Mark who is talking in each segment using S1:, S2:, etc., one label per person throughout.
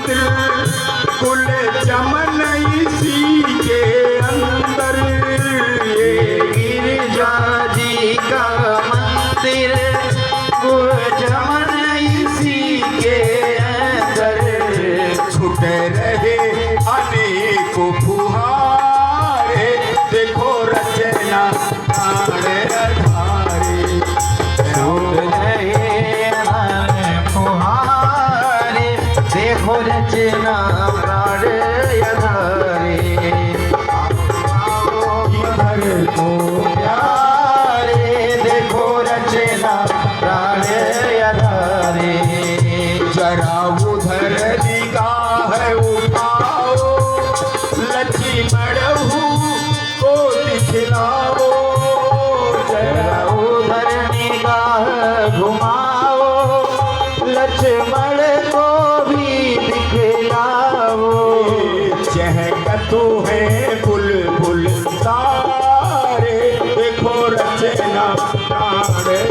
S1: मंदिर, कुल चमन इसी के अंदर। ये
S2: गिरिजा जी का मंदिर, कुल चमन इसी के अंदर।
S1: छुटे रहे अनेक फुहारे, देखो रचना प्राण आधारे।
S2: छूट रहे फुहारे, देखो रचना प्राण आधारे।
S1: इधर को
S2: प्यारे, देखो रचना प्राण आधारे।
S1: जरा उधर निगाह उठाओ, लक्ष्मण को दिखलाओ।
S2: जरा उधर निगाह घुमाओ, लक्ष्मण को भी दिखलाओ।
S1: चहकतो है बुलबुल तारे, देखो रचना प्राण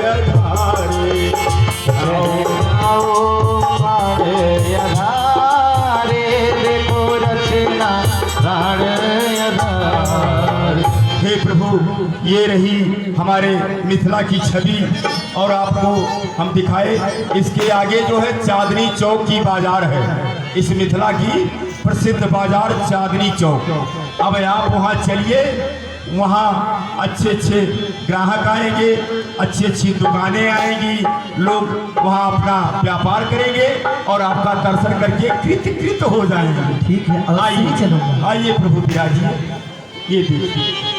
S1: आधारे।
S2: आधारे, देखो रचना प्राण आधारे।
S1: हे प्रभु, ये रही हमारे मिथिला की छवि और आपको हम दिखाए। इसके आगे जो है चांदनी चौक की बाजार है, इस मिथिला की प्रसिद्ध बाजार चांदनी चौक। अब आप वहाँ चलिए, वहाँ अच्छे अच्छे ग्राहक आएंगे, अच्छी अच्छी दुकानें आएंगी, लोग वहाँ अपना व्यापार करेंगे और आपका दर्शन करके कृत हो जाएंगे।
S2: ठीक है,
S1: आइए
S2: चलूंगा।
S1: आइए प्रभु विराजिए, ये देखिए।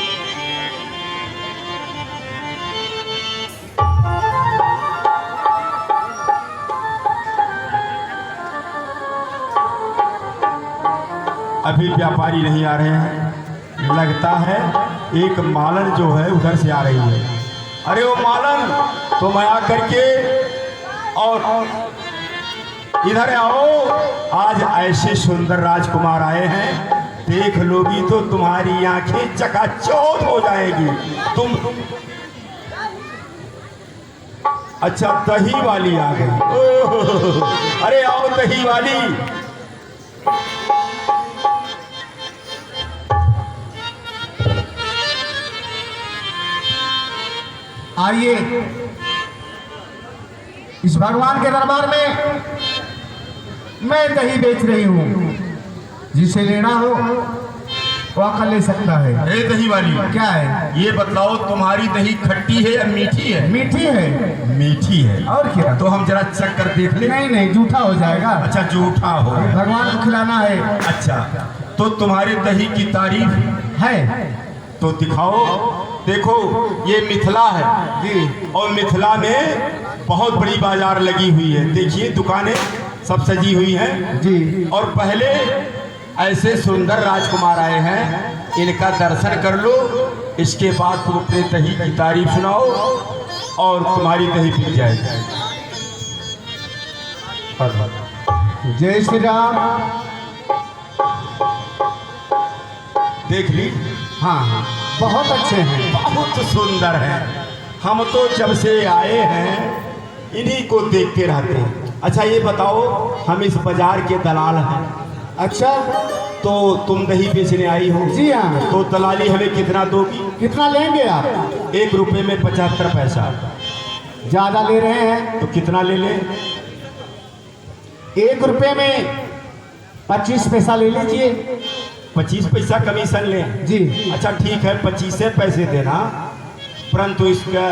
S1: अभी व्यापारी नहीं आ रहे हैं, लगता है एक मालन जो है उधर से आ रही है। अरे वो मालन, तुम आ करके और इधर आओ। आज ऐसे सुंदर राजकुमार आए हैं, देख लोगी तो तुम्हारी आंखें चकाचौंध हो जाएगी। तुम अच्छा, दही वाली आ गई। ओह, अरे आओ दही वाली।
S3: आइए, इस भगवान के दरबार में मैं दही बेच रही हूँ, जिसे लेना हो वो आकर ले सकता है।
S1: अरे दही वाली,
S3: क्या है?
S1: ये बताओ तुम्हारी दही खट्टी है या मीठी है?
S3: मीठी है।
S1: मीठी है।
S3: और क्या?
S1: तो हम जरा चख कर देख ले।
S3: नहीं नहीं, जूठा हो जाएगा।
S1: अच्छा, जूठा हो।
S3: भगवान को खिलाना है।
S1: अच्छा, तो तुम्हारे दही की तारीफ
S3: है
S1: तो दिखाओ। देखो, ये मिथिला है
S3: जी,
S1: और मिथिला में बहुत बड़ी बाजार लगी हुई है। देखिए, दुकानें सब सजी हुई हैं
S3: जी।
S1: और पहले ऐसे सुंदर राजकुमार आए हैं, इनका दर्शन कर लो, इसके बाद तुम अपने दही की तारीफ सुनाओ और तुम्हारी दही पी जाएगी।
S3: जय श्री राम।
S1: देख ली?
S3: हाँ हाँ, बहुत अच्छे हैं।
S1: बहुत सुंदर है। हम तो जब से आए हैं इन्हीं को देखते रहते हैं। अच्छा, ये बताओ, हम इस बाजार के दलाल हैं।
S3: अच्छा,
S1: तो तुम दही बेचने आई हो?
S3: जी हाँ।
S1: तो दलाली हमें कितना दोगी?
S3: कितना लेंगे आप?
S1: 1 रुपये में 75 पैसा।
S3: ज्यादा ले रहे हैं
S1: तो कितना ले लें?
S3: 1 रुपये में 25 पैसा ले लीजिए।
S1: 25 पैसा कमीशन लें?
S3: जी।
S1: अच्छा ठीक है, 25 पैसे देना, परंतु इसका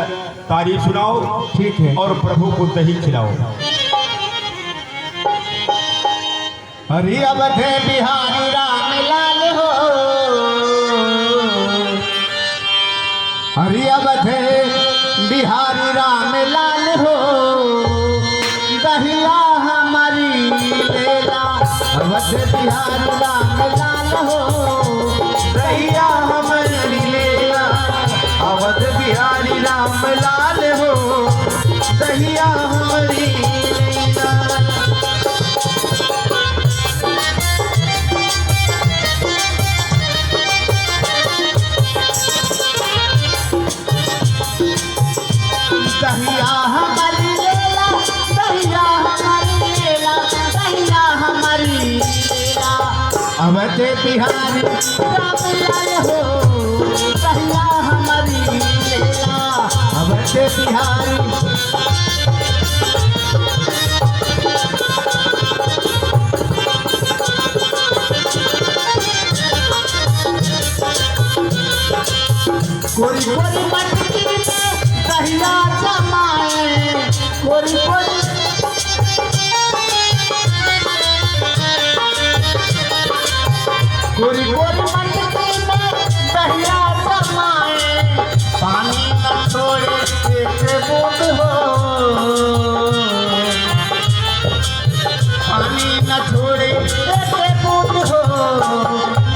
S1: तारीफ सुनाओ।
S3: ठीक है।
S1: और प्रभु को दही खिलाओ।
S3: हरि अवधे बिहारी राम लाल हो, हरि अवधे बिहारी राम लाल हो, दहिया हमारी लेला। अवध बिहारी राम लाल हो, दहिया हमारी लेला। अवध बिहारी राम लाल हो, दहिया हमारी लेला। दहिया हमारी लेला, दहिया हमारी लेला, दहिया हमारी अवते बिहारी
S2: राम लाल हो कहिया हमारी लीला।
S3: अवते बिहारी
S2: कोरी कोरी मटकी में कहिया जमाए। कोरी कोरी कोरी कोरी मटकी में कहिया जमाए। पानी न छोड़े एक बूंद हो। पानी न छोड़े एक बूंद हो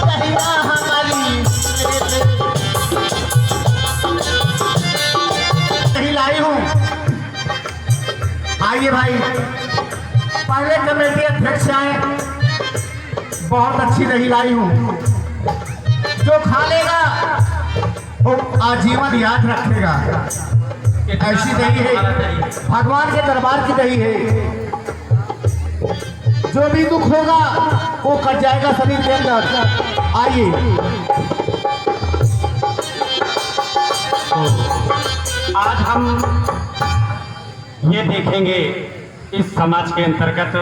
S2: कहिया हमारी
S3: नहीं लाई हूँ। आइए भाई, पहले कमेटी अध्यक्ष आए, बहुत अच्छी दही लाई हूँ। जो खा लेगा वो आजीवन याद रखेगा। ऐसी दही है, भगवान के दरबार की दही है। जो भी दुख होगा वो कट जाएगा शरीर के अंदर। आइए,
S4: आज हम ये देखेंगे इस समाज के अंतर्गत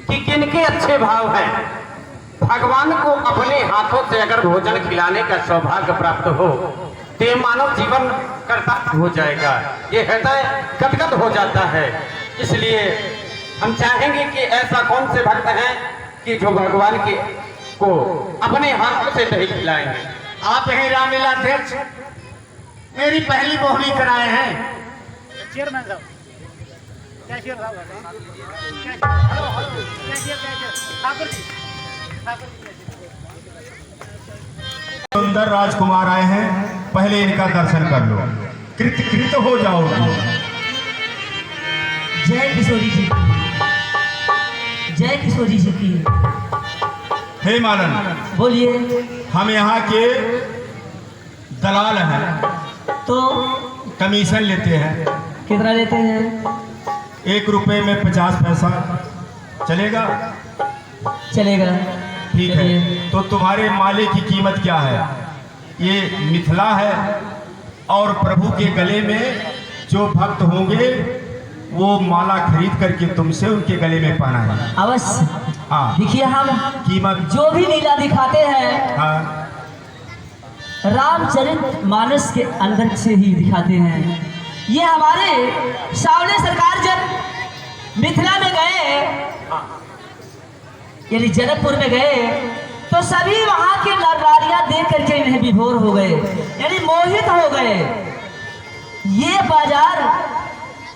S4: कि किनके अच्छे भाव हैं। भगवान को अपने हाथों से अगर भोजन खिलाने का सौभाग्य प्राप्त हो तो ये मानव जीवन करता हो जाएगा, ये हृदय गदगद हो जाता है। इसलिए हम चाहेंगे कि ऐसा कौन से भक्त हैं कि जो भगवान के को अपने हाथों से दही खिलाएंगे।
S3: आप हैं रामलीला अध्यक्ष, मेरी पहली बोहनी कराए हैं।
S5: चेयरमैन साहब, कैशियर साहब, कैशियर ठाकुर जी,
S1: सुंदर राजकुमार आए हैं, पहले इनका दर्शन कर लो, कृत हो जाओगे।
S6: जय किशोरी जी की, जय किशोरी जी की।
S1: हे मालन,
S6: बोलिए।
S1: हम यहाँ के दलाल हैं,
S6: तो
S1: कमीशन लेते हैं।
S6: कितना लेते हैं?
S1: 1 रुपए में 50 पैसा चलेगा?
S6: चलेगा।
S1: ठीक है, तो तुम्हारे माले की कीमत क्या है? ये मिथिला है और प्रभु के गले में जो भक्त होंगे वो माला खरीद करके तुमसे उनके गले में पहना है।
S6: अवश्य।
S1: हाँ,
S6: देखिए, हम
S1: कीमत
S6: जो भी लीला दिखाते हैं
S1: हाँ,
S6: रामचरित मानस के अंदर से ही दिखाते हैं। ये हमारे सावले सरकार जब मिथिला में गए, यानी जनकपुर में गए, तो सभी वहां के नर नारियां देख करके इन्हें विभोर हो गए, यानी मोहित हो गए। ये बाजार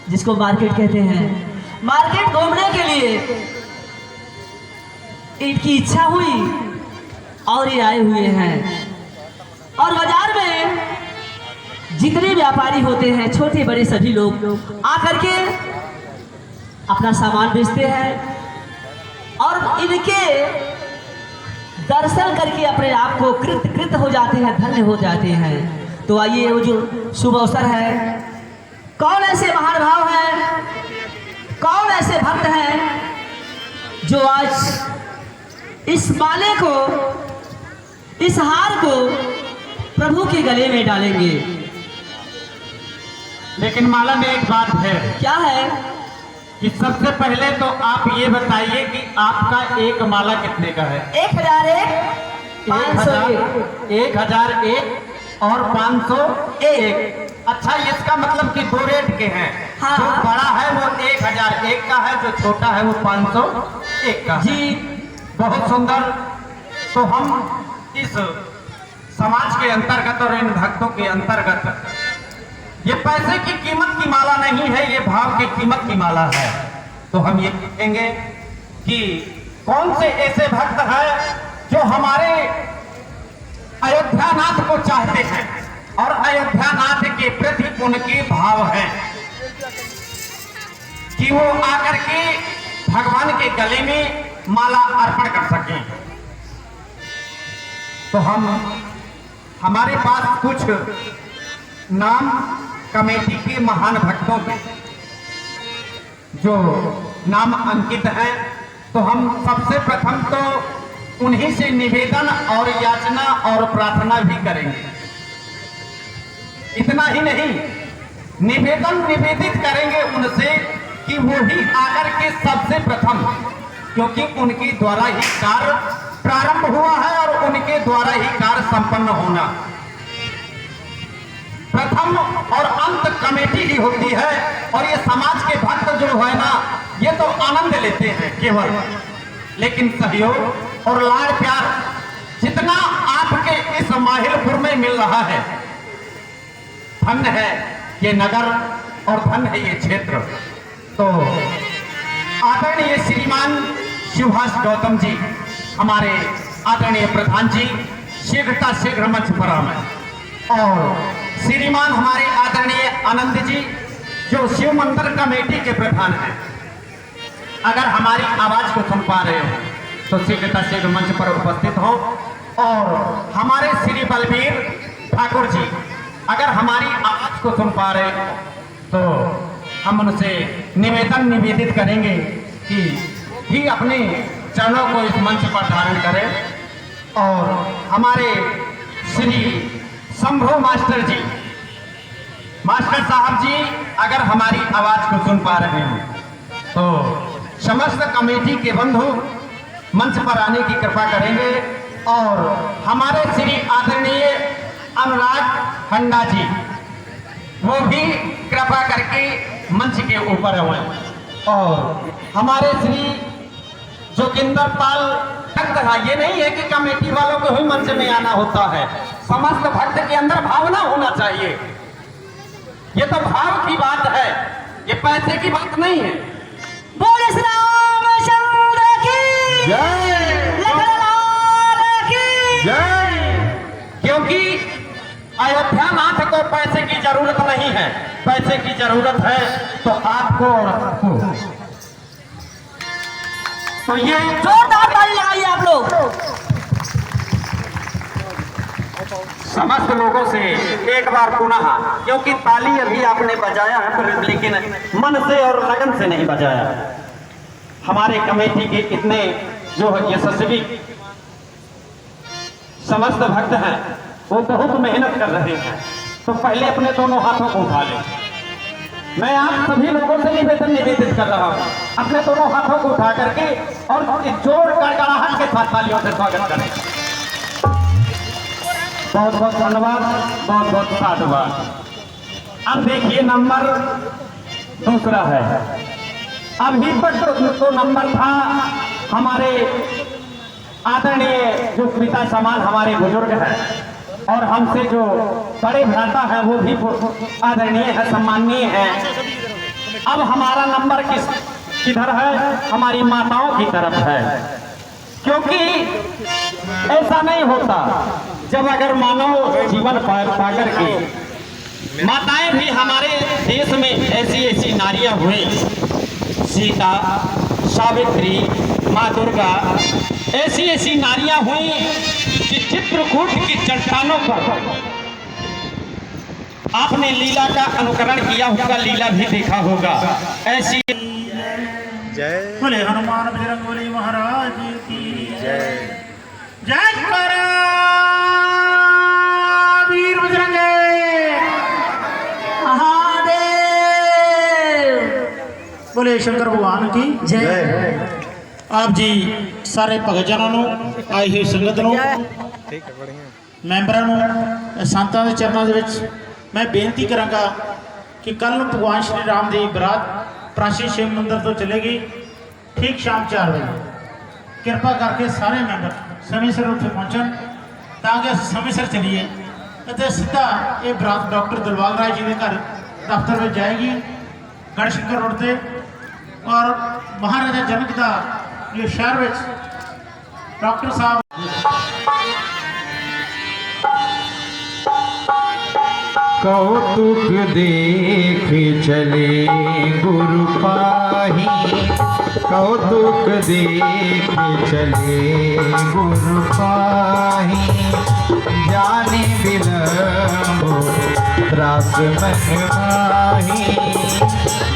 S6: जिसको मार्केट कहते हैं, मार्केट घूमने के लिए इनकी इच्छा हुई और ये आए हुए हैं। और बाजार में जितने व्यापारी होते हैं, छोटे बड़े सभी लोग आकर के अपना सामान बेचते हैं और इनके दर्शन करके अपने आप को कृत हो जाते हैं, धन्य हो जाते हैं। तो आइए, वो जो शुभ अवसर है, कौन ऐसे महान भाव हैं, कौन ऐसे भक्त हैं जो आज इस माले को, इस हार को प्रभु के गले में डालेंगे।
S4: लेकिन माला में एक बात है
S6: क्या है?
S4: कि सबसे पहले तो आप ये बताइए कि आपका एक माला कितने का है?
S6: 1001, 501,
S4: 1001 और 501। अच्छा, इसका मतलब कि 2 रेट के हैं।
S6: हाँ।
S4: जो बड़ा है वो 1001 का है, जो छोटा है वो 501 का है।
S6: जी।
S4: बहुत सुंदर। तो हम इस समाज के अंतर्गत और इन भक्तों के अंतर्गत, ये पैसे की कीमत की माला नहीं है, ये भाव की कीमत की माला है। तो हम ये कहेंगे कि कौन से ऐसे भक्त हैं जो हमारे अयोध्यानाथ को चाहते हैं और अयोध्यानाथ के प्रति उनके भाव हैं कि वो आकर के भगवान के गले में माला अर्पण कर सकें। तो हमारे पास कुछ नाम कमेटी के महान भक्तों के जो नाम अंकित हैं। तो हम सबसे प्रथम तो उन्हीं से निवेदन और याचना और प्रार्थना भी करेंगे। इतना ही नहीं, निवेदित करेंगे उनसे कि वो ही आकर के सबसे प्रथम, क्योंकि उनके द्वारा ही कार्य प्रारंभ हुआ है और उनके द्वारा ही कार्य संपन्न होना। प्रथम और अंत कमेटी ही होती है और ये समाज के भक्त जो है ना, ये तो आनंद लेते हैं केवल, लेकिन सहयोग और लाड़ प्यार जितना आपके इस माहिलपुर में मिल रहा है, धन्य है ये नगर और धन्य है ये क्षेत्र। तो आदरणीय श्रीमान सुभाष गौतम जी, हमारे आदरणीय प्रधान जी, शीघ्र मंच पर आए। और श्रीमान हमारे आदरणीय आनंद जी, जो शिव मंदिर कमेटी के प्रधान हैं, अगर हमारी आवाज को सुन पा रहे हो तो शीघ्र मंच पर उपस्थित हो। और हमारे श्री बलबीर ठाकुर जी, अगर हमारी आवाज को सुन पा रहे हो तो हम उनसे निवेदित करेंगे कि ही अपने चरणों को इस मंच पर धारण करें। और हमारे श्री शंभू मास्टर जी, मास्टर साहब जी, अगर हमारी आवाज को सुन पा रहे हैं तो समस्त कमेटी के बंधु मंच पर आने की कृपा करेंगे। और हमारे श्री आदरणीय अनुराग हंडा जी, वो भी कृपा करके मंच के ऊपर आए। और हमारे श्री जोगिंदर पाल, ये नहीं है कि कमेटी वालों को ही मंच में आना होता है, समस्त भक्त के अंदर भावना होना चाहिए। ये तो भाव की बात है, ये पैसे की बात नहीं है।
S6: बोले श्री रामचंद्र की
S1: जय,
S6: लखनलाल की
S1: जय।
S4: क्योंकि अयोध्या नाथ को पैसे की जरूरत नहीं है, पैसे की जरूरत है तो आपको और आपको। तो ये
S6: जोरदार ताली लगाइए आप लोग।
S4: समस्त लोगों से एक बार पुनः, क्योंकि ताली अभी आपने बजाया है पर लेकिन मन से और लगन से नहीं बजाया। हमारे कमेटी के इतने जो यशस्वी समस्त भक्त हैं, वो बहुत मेहनत कर रहे हैं। तो पहले अपने दोनों हाथों को उठा लें। मैं आप सभी लोगों से निवेदित कर रहा हूँ, अपने दोनों हाथों को उठा करके और जोर गड़गड़ाहट के साथ तालियों से स्वागत करें। बहुत बहुत धन्यवाद, बहुत बहुत साधुवाद। अब देखिए नंबर दूसरा है। अभी तक तो नंबर था हमारे आदरणीय जो पिता समान हमारे बुजुर्ग हैं और हमसे जो बड़े भ्राता है वो भी आदरणीय है, सम्माननीय है। अब हमारा नंबर किधर है? हमारी माताओं की तरफ है। क्योंकि ऐसा नहीं होता, जब अगर मानव जीवन पा करके माताएं भी हमारे देश में ऐसी नारियां हुई, सीता, सावित्री, माँ दुर्गा, ऐसी नारियां हुई कि चित्रकूट की चट्टानों पर आपने लीला का अनुकरण किया होगा, लीला भी देखा होगा। ऐसी
S5: बोले हनुमान बजरंगबली महाराज की जय। जय करो वीर बजरंगे
S6: महादेव।
S5: बोले शंकर भगवान की
S6: जय।
S5: आप जी सारे भगतजनों ਨੂੰ ਆਈ ਹੋਈ ਸੰਗਤ ਨੂੰ ਮੈਂਬਰਾਂ ਨੂੰ ਸੰਤਾਂ ਦੇ ਚਰਨਾਂ ਦੇ ਵਿੱਚ ਮੈਂ ਬੇਨਤੀ ਕਰਾਂਗਾ ਕਿ ਕੱਲ ਨੂੰ ਭਗਵਾਨ ਸ਼੍ਰੀ ਰਾਮ ਦੀ ਬਰਾਤ ਪ੍ਰਾਚੀਨ शिव मंदिर तो चलेगी ठीक शाम 4 बजे। कृपा करके सारे मैंबर समय सिर उत्थे पहुँचन ताकि असीं समय सिर चलीए ਅਤੇ सीधा ये बरात डॉक्टर दिलबाग राय जी के घर दफ्तर में जाएगी गढ़शंकर रोड से। और महाराजा जनक का जो शहर में डॉक्टर साहब
S7: कौतुक देख चले गुरु पाही, कौतुक देख चले गुरु पाही, जाने बिलम्ब त्रास मन माही,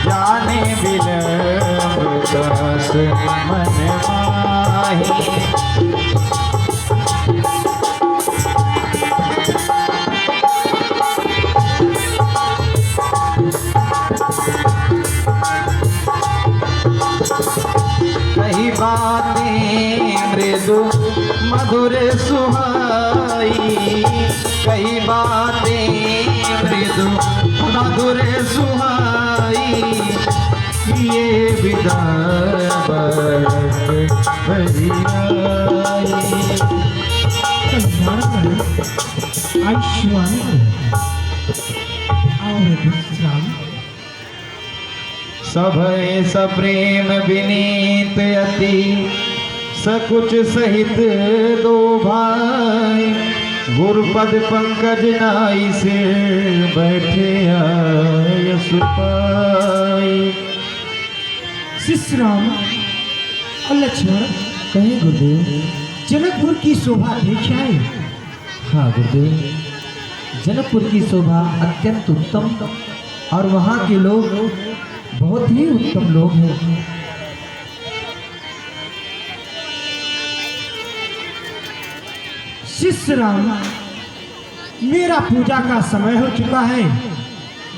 S7: जाने बिलम्ब त्रास मन माही। बातें मृदु मधुर सुहाई, कई बातें मृदु मधुर सुहाई, ये विदा बरस भरी आई। सभय सप्रेम विनीत अति, सकुच सहित दो भाई, गुरुपद पंकज नाई से बैठे आय सुपाई।
S3: शिष्य राम और लक्ष्मण
S6: कहे गुरुदेव।
S3: जनकपुर की शोभा देख आए।
S6: हाँ गुरुदेव, जनकपुर की शोभा अत्यंत उत्तम और वहाँ के लोग बहुत ही उत्तम लोग हैं।
S3: शिष्य राम, मेरा पूजा का समय हो चुका है।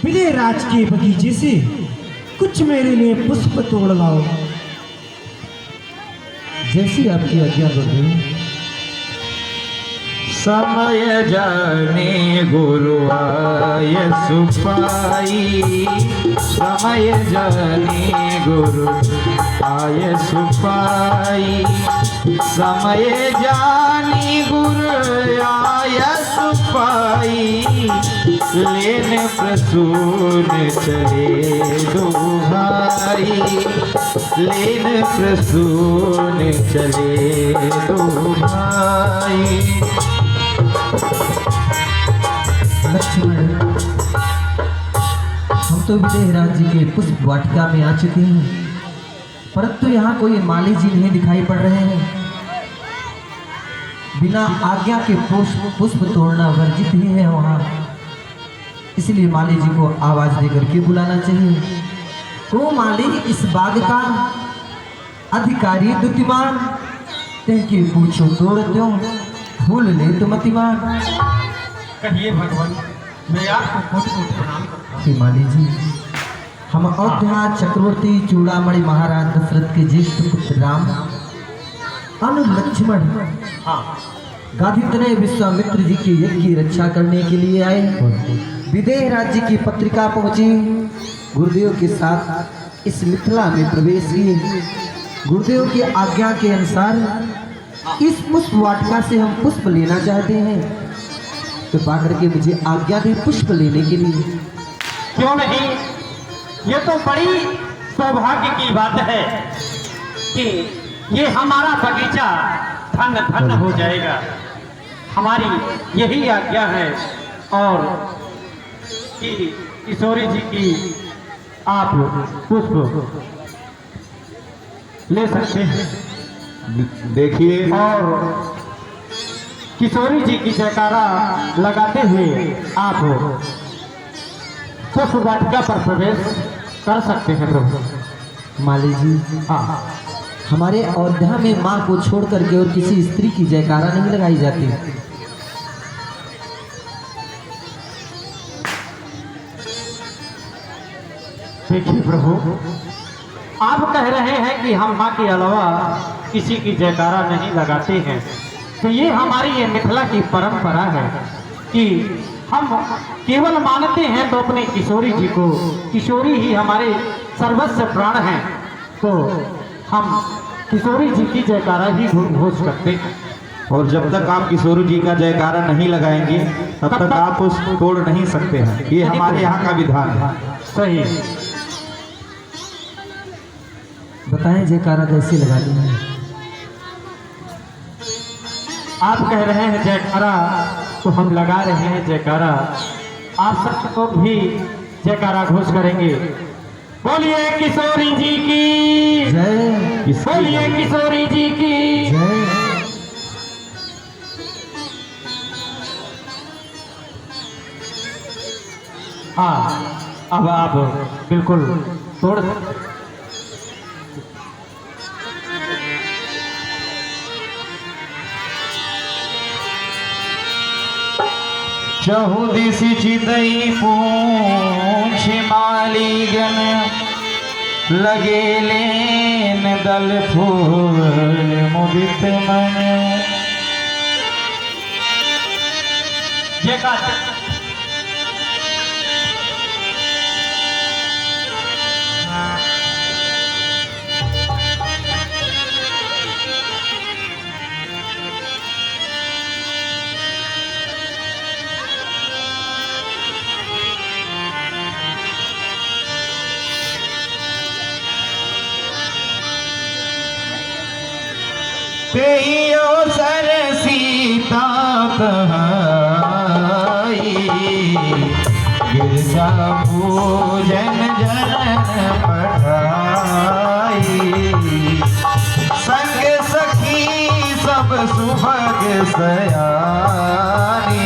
S3: विजय राज के बगीचे से कुछ मेरे लिए पुष्प तोड़ लाओ।
S6: जैसी आपकी आज्ञा गुरुदेव।
S7: समय जाने गुरु आय सुपाई, समय जाने गुरु आय सुपाई, समय जाने गुरु आय सुपाई, लेन प्रसून चले दो भाई, लेन प्रसून चले दो भाई।
S6: लक्ष्मण, हम तो विजय राज जी के पुष्प वाटिका में आ चुके हैं, परंतु यहाँ कोई माली जी नहीं दिखाई पड़ रहे हैं। बिना आज्ञा के पुष्प तोड़ना वर्जित ही है वहाँ, इसलिए माली जी को आवाज देकर के बुलाना चाहिए। तो माली इस बाग का अधिकारी दुतिमान, तेके पूछो तोड़ दो, फूल ले तो मतिमान।
S4: कहिए भगवान, मैं आपको कोटि-कोटि प्रणाम करता हूँ।
S6: माली जी, हम अयोध्या चक्रवर्ती चूड़ामणि महाराज दशरथ के ज्येष्ठ पुत्र राम अनु लक्ष्मण गाधितनय विश्वामित्र जी के यज्ञ की रक्षा करने के लिए आए। विदेह राज्य की पत्रिका पहुंची, गुरुदेव के साथ इस मिथिला में प्रवेश किए। गुरुदेव की आज्ञा के अनुसार इस पुष्प वाटिका से हम पुष्प लेना चाहते हैं, कृपा करके मुझे आज्ञा दें पुष्प लेने के लिए।
S4: क्यों नहीं, ये तो बड़ी सौभाग्य की बात है कि ये हमारा बगीचा धन धन हो जाएगा। हमारी यही आज्ञा है और कि किशोरी जी की आप पुष्प ले सकते हैं।
S7: देखिए,
S4: और किशोरी जी की जयकारा लगाते हुए आप पुष्प वाटिका पर प्रवेश कर सकते हैं प्रभु।
S6: माली जी,
S4: हाँ,
S6: हमारे अयोध्या में माँ को छोड़ करके और किसी स्त्री की जयकारा नहीं लगाई जाती।
S4: देखिए प्रभु, आप कह रहे हैं कि हम माँ के अलावा किसी की जयकारा नहीं लगाते हैं, तो ये हमारी ये मिथिला की परंपरा है कि हम केवल मानते हैं तो अपने किशोरी जी को। किशोरी ही हमारे सर्वस्व प्राण हैं, तो हम किशोरी जी की जयकारा ही घोष करते हैं।
S7: और जब तक आप किशोरी जी का जयकारा नहीं लगाएंगे तब तक आप उस तोड़ नहीं सकते हैं। ये हमारे यहाँ का विधान है।
S4: सही।
S6: बताएं जयकारा कैसे लगानी है?
S4: आप कह रहे हैं जयकारा, तो हम लगा रहे हैं जयकारा। आप सब तो भी जयकारा घोष करेंगे। बोलिए किशोरी जी की
S6: जय,
S4: बोलिए किशोरी जी की
S6: जय।
S4: हाँ, अब आप बिल्कुल तोड़ सकते।
S7: चहुदिश चितई पूछ मालीगन, लगे लेन दल फूल मुदित मन।
S4: ये का
S7: तेयो सर सीता कहाई, गिरजा पूजन जनन पठाई। संग सखी सब सुभग सयानी,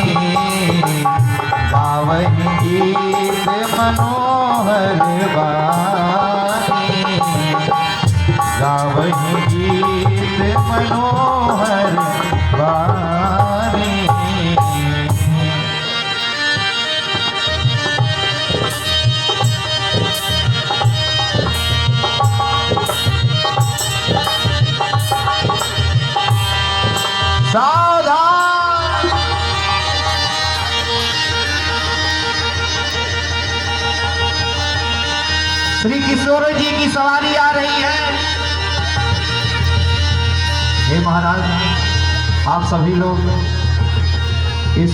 S7: गावहि गीत मनोहर बानी। गावहि गीत मनोहर वाणी। सावधान, श्री किशोर जी की सवारी आ रही है। हे महाराज, आप सभी लोग इस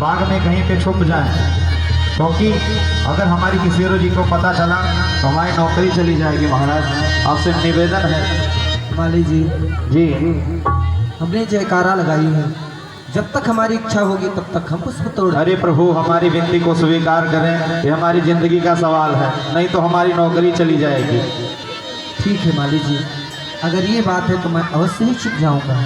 S7: बाग में कहीं पे छुप जाएं, क्योंकि अगर हमारी किशोर जी को पता चला तो हमारी नौकरी चली जाएगी। महाराज, आपसे निवेदन है।
S8: माली जी,
S7: जी,
S8: हमने जयकारा लगाई है, जब तक हमारी इच्छा होगी तब तक हम पुष्प तोड़।
S7: अरे प्रभु, हमारी विनती को स्वीकार करें, ये हमारी जिंदगी का सवाल है, नहीं तो हमारी नौकरी चली जाएगी।
S8: ठीक है माली जी, अगर ये बात है तो मैं अवश्य ही छुप जाऊंगा।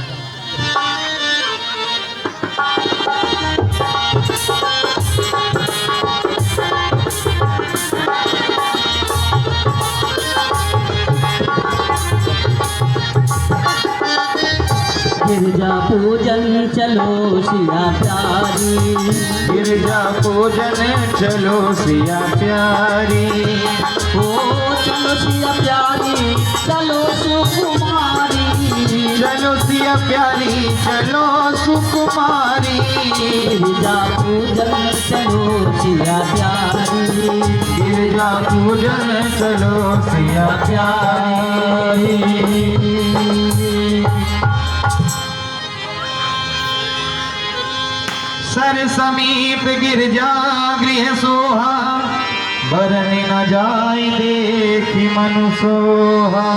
S6: गिरजा पूजन चलो सिया प्यारी,
S7: गिरजा पूजन चलो सिया प्यारी।
S6: ओ चलो सिया प्यारी, चलो सुकुमारी।
S7: चलो सिया प्यारी, चलो सुकुमारी।
S6: गिरजा पूजन चलो सिया प्यारी,
S7: गिरजा पूजन चलो सिया प्यारी। सर समीप गिरजा गृह सोहा, बरन न जाय देखि मनु सोहा।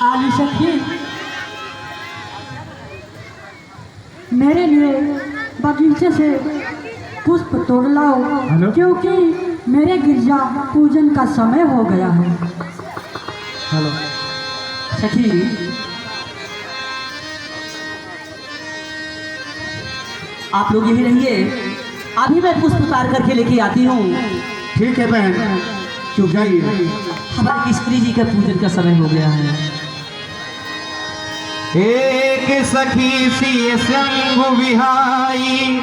S9: आली सखी, मेरे लिए बगीचे से पुष्प तोड़ लाओ, क्योंकि मेरे गिरजा पूजन का समय हो गया है।
S8: हेलो
S6: सखी, आप लोग यही रहिए, अभी मैं पुष्प उतार करके लेके आती हूँ।
S3: ठीक है बहन, चुप जाइए।
S6: हमारी स्त्री जी का पूजन का समय हो गया है।
S7: एक सखी सी संग विहाई,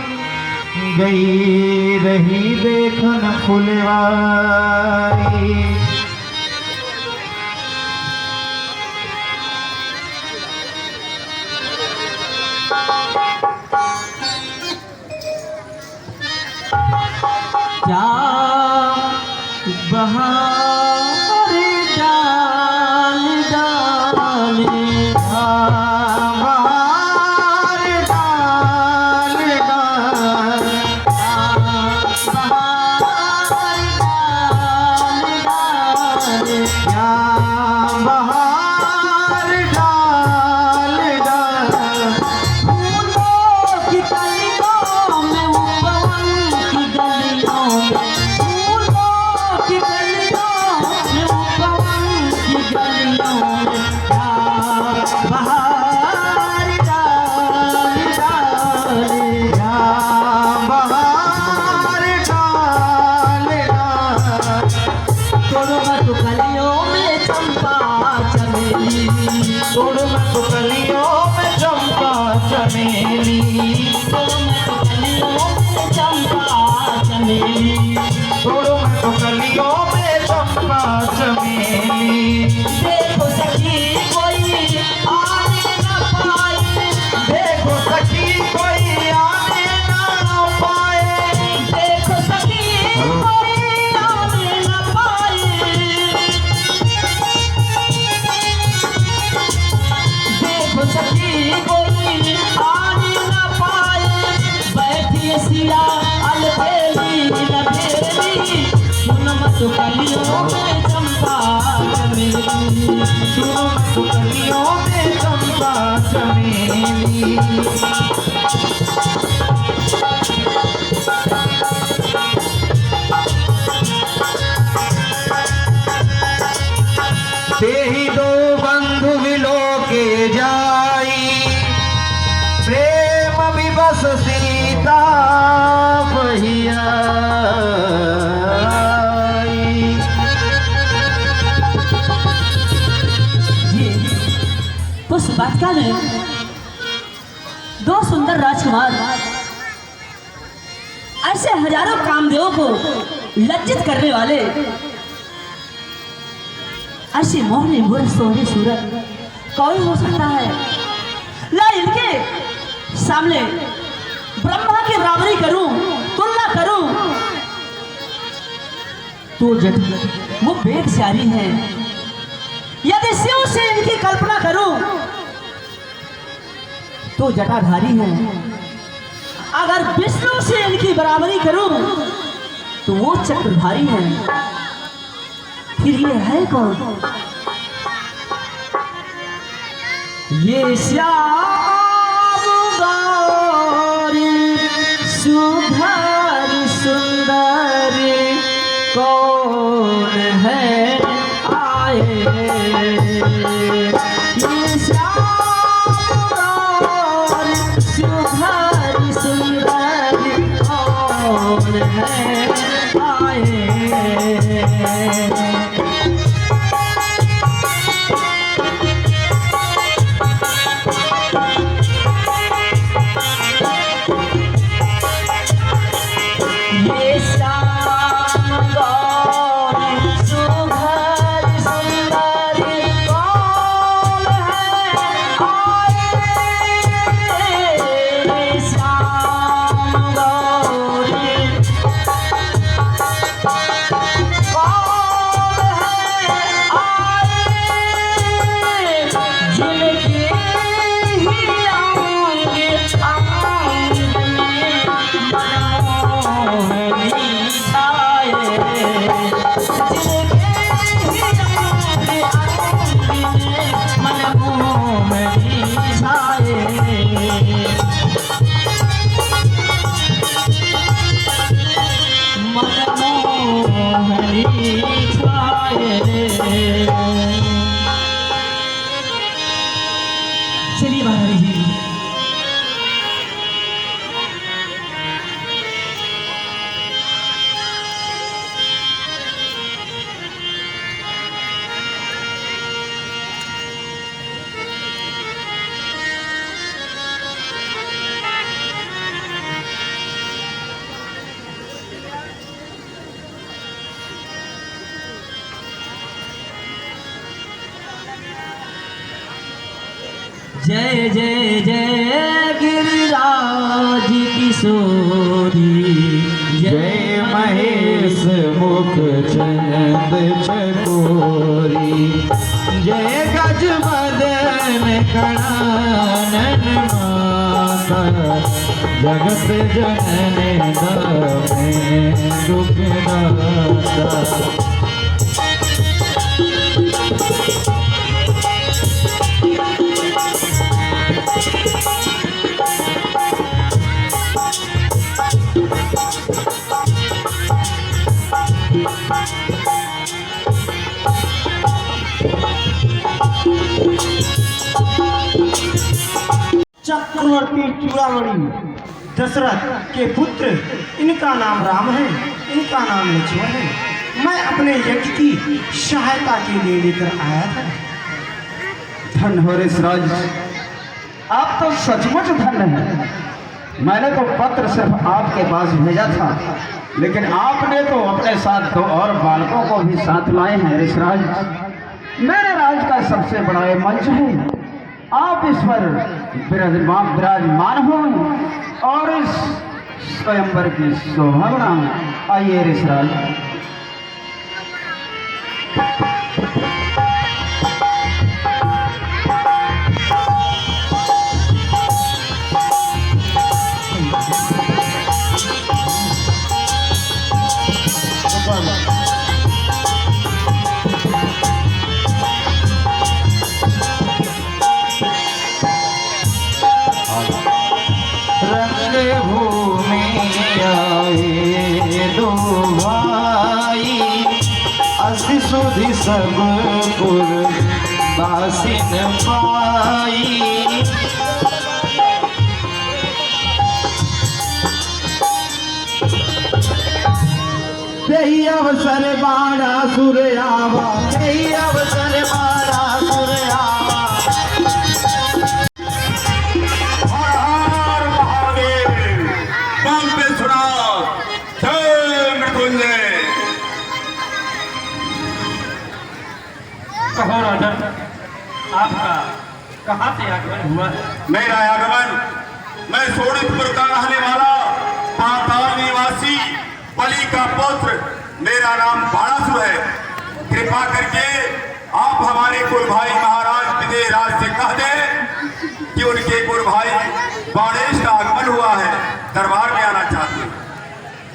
S7: गई रही देखन फुलवाई।
S6: क्या बहार डाल डाले,
S7: बहार डाल डाल, क्या बहार डाल डाल।
S6: फूलों की गलियों में, उपवन की गलियों में, फूलों की गलियों में, उपवन की गलियों में, क्या बहार डाल डाले।
S7: क्या बहार डाल डाल। छोड़ मैं तो कलियों में चंपा चमेली,
S6: छोड़ मैं तो कलियों में चंपा चमेली,
S7: छोड़ मैं तो कलियों में चंपा चमेली।
S6: देखो सखी कोई आने न पाए,
S7: देखो सखी कोई आने ना पाए,
S6: देखो सखी कोई आने न पाए, देखो सखी कोई आने न पाए, बैठी सिया अलबेली लबेली, सुन मत कलियों में चंपा चमेली,
S7: सुनो तो कलियों में चंपा चमेली। तेहि दो बंधु विलो के जाई, प्रेम विवश सीता बहियाई।
S6: जी उस बालिका में दो सुंदर राजकुमार ऐसे हजारों कामदेवों को लज्जित करने वाले, ऐसे मोहनी मुर सोहनी सूरत कौन हो सकता है? ला इनके सामने ब्रह्मा की बराबरी करूं, तुलना करूं तो वो वेद जारी है। यदि शिव से इनकी कल्पना करूं तो जटाधारी है। अगर विष्णु से इनकी बराबरी करूं तो वो चक्रधारी है। फिर ये है कौन? ये श्याम गौरी सुधर सुंदरी कौन है आए? ये श्याम गौरी सुधर सुंदरी कौन है आए? ये श्याम गौरी सुधर सुंदरी कौन है आए? ये श्याम गौरी कौन है आए? जिनके ही आएंगे आंग में मनमोहनी छाए, जिनके ही आएंगे आंग में मनमोहनी छाए, मनमोहनी छाए। चलिए महारानी जी, जय जय जय गिरिराज किशोरी,
S7: जय महेश मुख चंद चकोरी, जय गज बदन कणानन माता, जगत जनन दामे दुख दाता।
S5: चक्रवर्ती चूड़ामणि दशरथ के पुत्र, इनका नाम राम है, इनका नाम लक्ष्मण है। मैं अपने यज्ञ की सहायता के लिए लेकर आया था।
S7: धन हो ऋषराज, आप तो सचमुच धन हैं। मैंने तो पत्र सिर्फ आपके पास भेजा था, लेकिन आपने तो अपने साथ 2 और बालकों को भी साथ लाए हैं ऋषराज। मेरे राज का सबसे बड़ा ये मंच है, आप इस पर विराजमान हो और इस स्वयंवर की शोभा बढ़ाएं। आइए ऋषराज। भूमि आए 2 भाई, अति सुधि सब पुर बासिन पाई। यही अवसर बाड़ा सुरयावा, यही अवसर बाड़ा सुरयावा।
S4: कहो राजन, आपका कहाँ से आगमन हुआ है?
S1: मेरा आगमन, मैं सोनितपुर का रहने वाला पाताल निवासी बलि का पुत्र, मेरा नाम बाणासुर है। कृपा करके आप हमारे कुल भाई महाराज विदेहराज से कह दें कि उनके कुल भाई बाणेश का आगमन हुआ है, दरबार में आना चाहते हैं।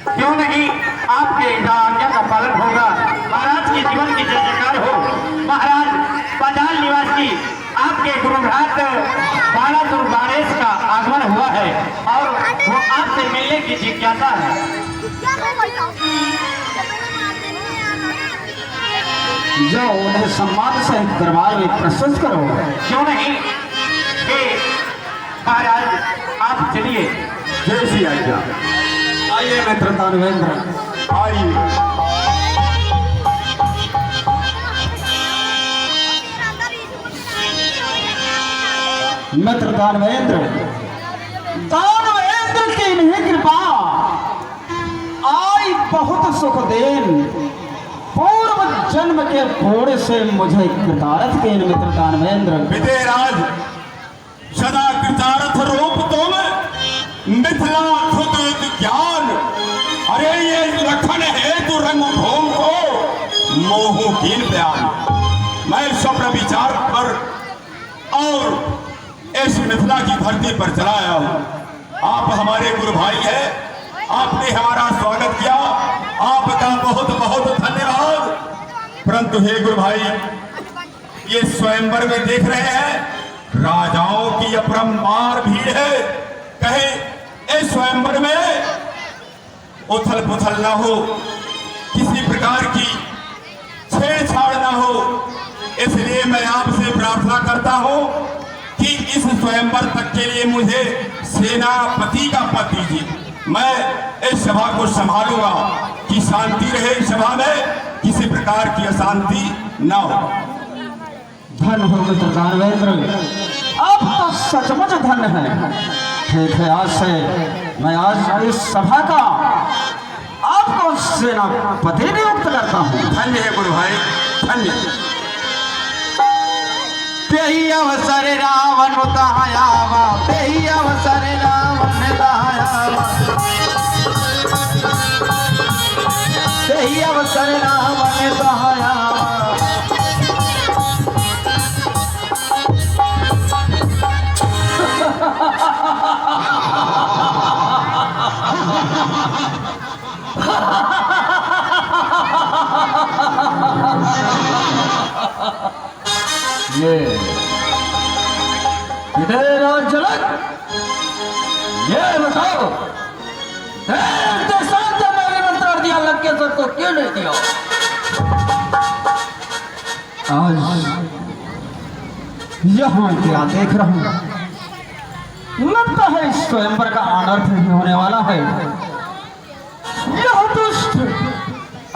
S4: क्यों नहीं, आपके आज्ञा का पालन होगा। महाराज के जीवन की जय जयकार हो। महाराज पाताल निवासी आपके गुरुभ्रात बाणासुर बाणेश का आगमन हुआ है और वो आपसे मिलने की जिज्ञासा है।
S7: जाओ उन्हें सम्मान सहित दरबार में प्रस्तुत करो।
S4: क्यों नहीं, महाराज आप चलिए।
S1: जय श्री आज्ञा।
S7: आइए मित्र दानवेंद्र,
S1: आइए।
S7: मित्र दानवेंद्र, दानवेंद्र की इन्हें कृपा आई बहुत सुख देन। पूर्व जन्म के घोड़े से मुझे कृतार्थ के मित्र दानवेंद्र।
S1: विदेहराज सदा कृतार्थ रूप तुम, मिथिला खुद ज्ञान। अरे ये लखन है तू रंग भूम को मोहकीन बयान। मैं स्वप्न विचार पर और इस मिथिला की धरती पर चला आया हूँ। आप हमारे गुरु भाई हैं, आपने हमारा स्वागत किया, आपका बहुत बहुत धन्यवाद। परंतु हे गुरु भाई, ये स्वयंवर में देख रहे हैं राजाओं की अपरंपार भीड़ है। कहीं इस स्वयंवर में उथल पुथल ना हो, किसी प्रकार की छेड़छाड़ ना हो, इसलिए मैं आपसे प्रार्थना करता हूँ कि इस स्वयंवर तक के लिए मुझे सेनापति का पद दीजिए। मैं इस सभा को संभालूंगा कि शांति रहे इस सभा में, किसी प्रकार की अशांति न हो।
S7: धन हो मित्र दानवेंद्र, आप तो सचमुच धन है। ठीक है, आज से मैं आज इस सभा का आपको सेनापति नियुक्त करता हूँ।
S1: धन्य है गुरु भाई, धन्य।
S7: यही अवसर रावण दहायावा, यही अवसर रावण दहायावा, यही अवसर रावण दहायावा।
S8: ये बताओ, शांत मैंने मंत्र दिया लंकेश्वर को क्यों नहीं दिया?
S7: आज यहाँ क्या देख रहा हूँ, लगता है इस स्वयंवर का अनर्थ ही होने वाला है। यह दुष्ट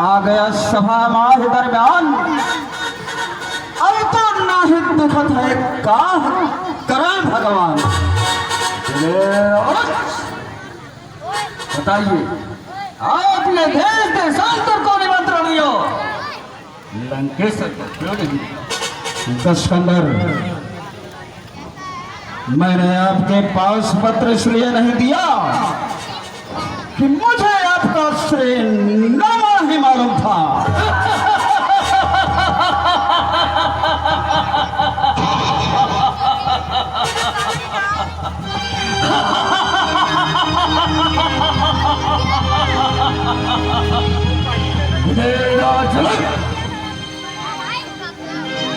S7: आ गया सभा माह दरमियान, अब तो ना
S2: ही दुखद है का करें भगवान। बताइए आपने देश देशांतर को निमंत्रण दिया, लंकेश्वर को क्यों नहीं? दशकंदर, मैंने आपके पास पत्र इसलिए नहीं दिया कि मुझे आपका श्रेय नामा ही मालूम था।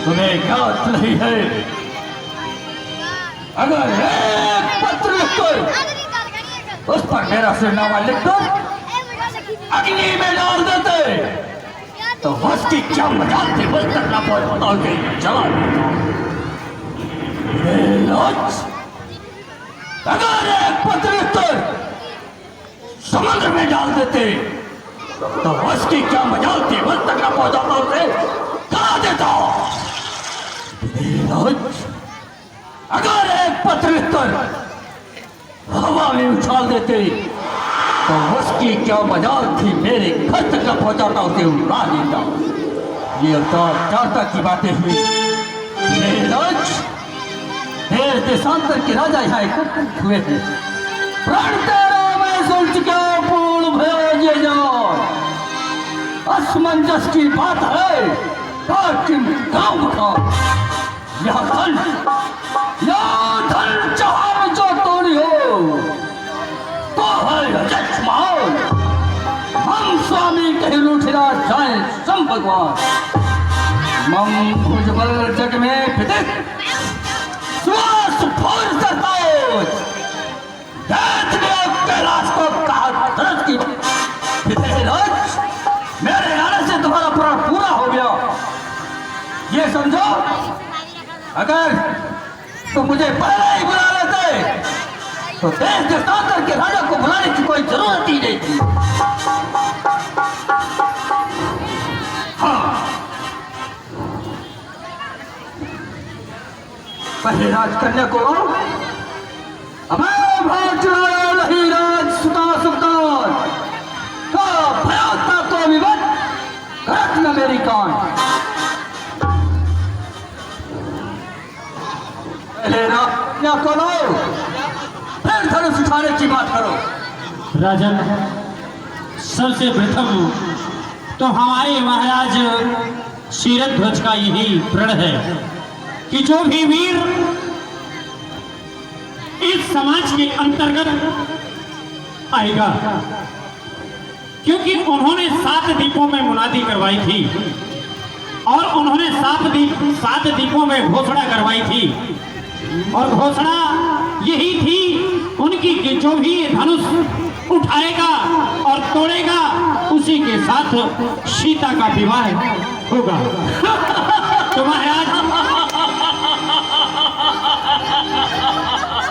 S2: तुम्हें याद नहीं है, अगर एक पत्र लिखकर उस पर मेरा सिरनामा लिखकर अग्नि में डाल देते तो उसकी क्या मजाक थी, बस तक ना पहुंचते चला। अगर एक पत्र लिखकर समुद्र में डाल देते तो उसकी क्या मजाक थी, बस तक ना पहुंचाता उसे करा देता। अगर एक पत्र लिखकर हवा में उछाल देते तो उसकी क्या मजाल थी, मेरे घर तक न पहुंचाता उसे उड़ा देता। ये अवतार चाहता की बातें हुई। देश देशांतर के राजा यहाँ एकत्रित हुए थे। प्राण तेरा मैं सुन चुका पूर्ण भयो ये जान। असमंजस की बात है लेकिन गाँव का यह धन चाह जो तोड़ी हो तो है यजमान। हम स्वामी कहीं लूठिरा जाए सम भगवान। मम भुजबल जग में पितित श्वास फूल सरताज। देख लिया कैलाश को कहा दर्द की पितेराज, मेरे आने से तुम्हारा प्रण पूरा हो गया। ये समझो, अगर तो मुझे पहले ही बुला लेते तो देश देशांतर के राजा को बुलाने की कोई जरूरत ही नहीं थी। हाँ, पहले राजकन्या को हमें भाग चुराया नहीं राज सुता सुल्तान का भयाता तो विवत करत न मेरी कान। क्या करो फिर धनुष उठाने की बात करो।
S5: राजन, सबसे प्रथम तो हमारे महाराज शीरथ ध्वज का यही प्रण है कि जो भी वीर इस समाज के अंतर्गत आएगा, क्योंकि उन्होंने 7 दीपों में मुनादी करवाई थी और उन्होंने 7 दीपों में घोषणा करवाई थी, और घोषणा यही थी उनकी कि जो भी धनुष उठाएगा और तोड़ेगा उसी के साथ सीता का विवाह होगा। तो महाराज,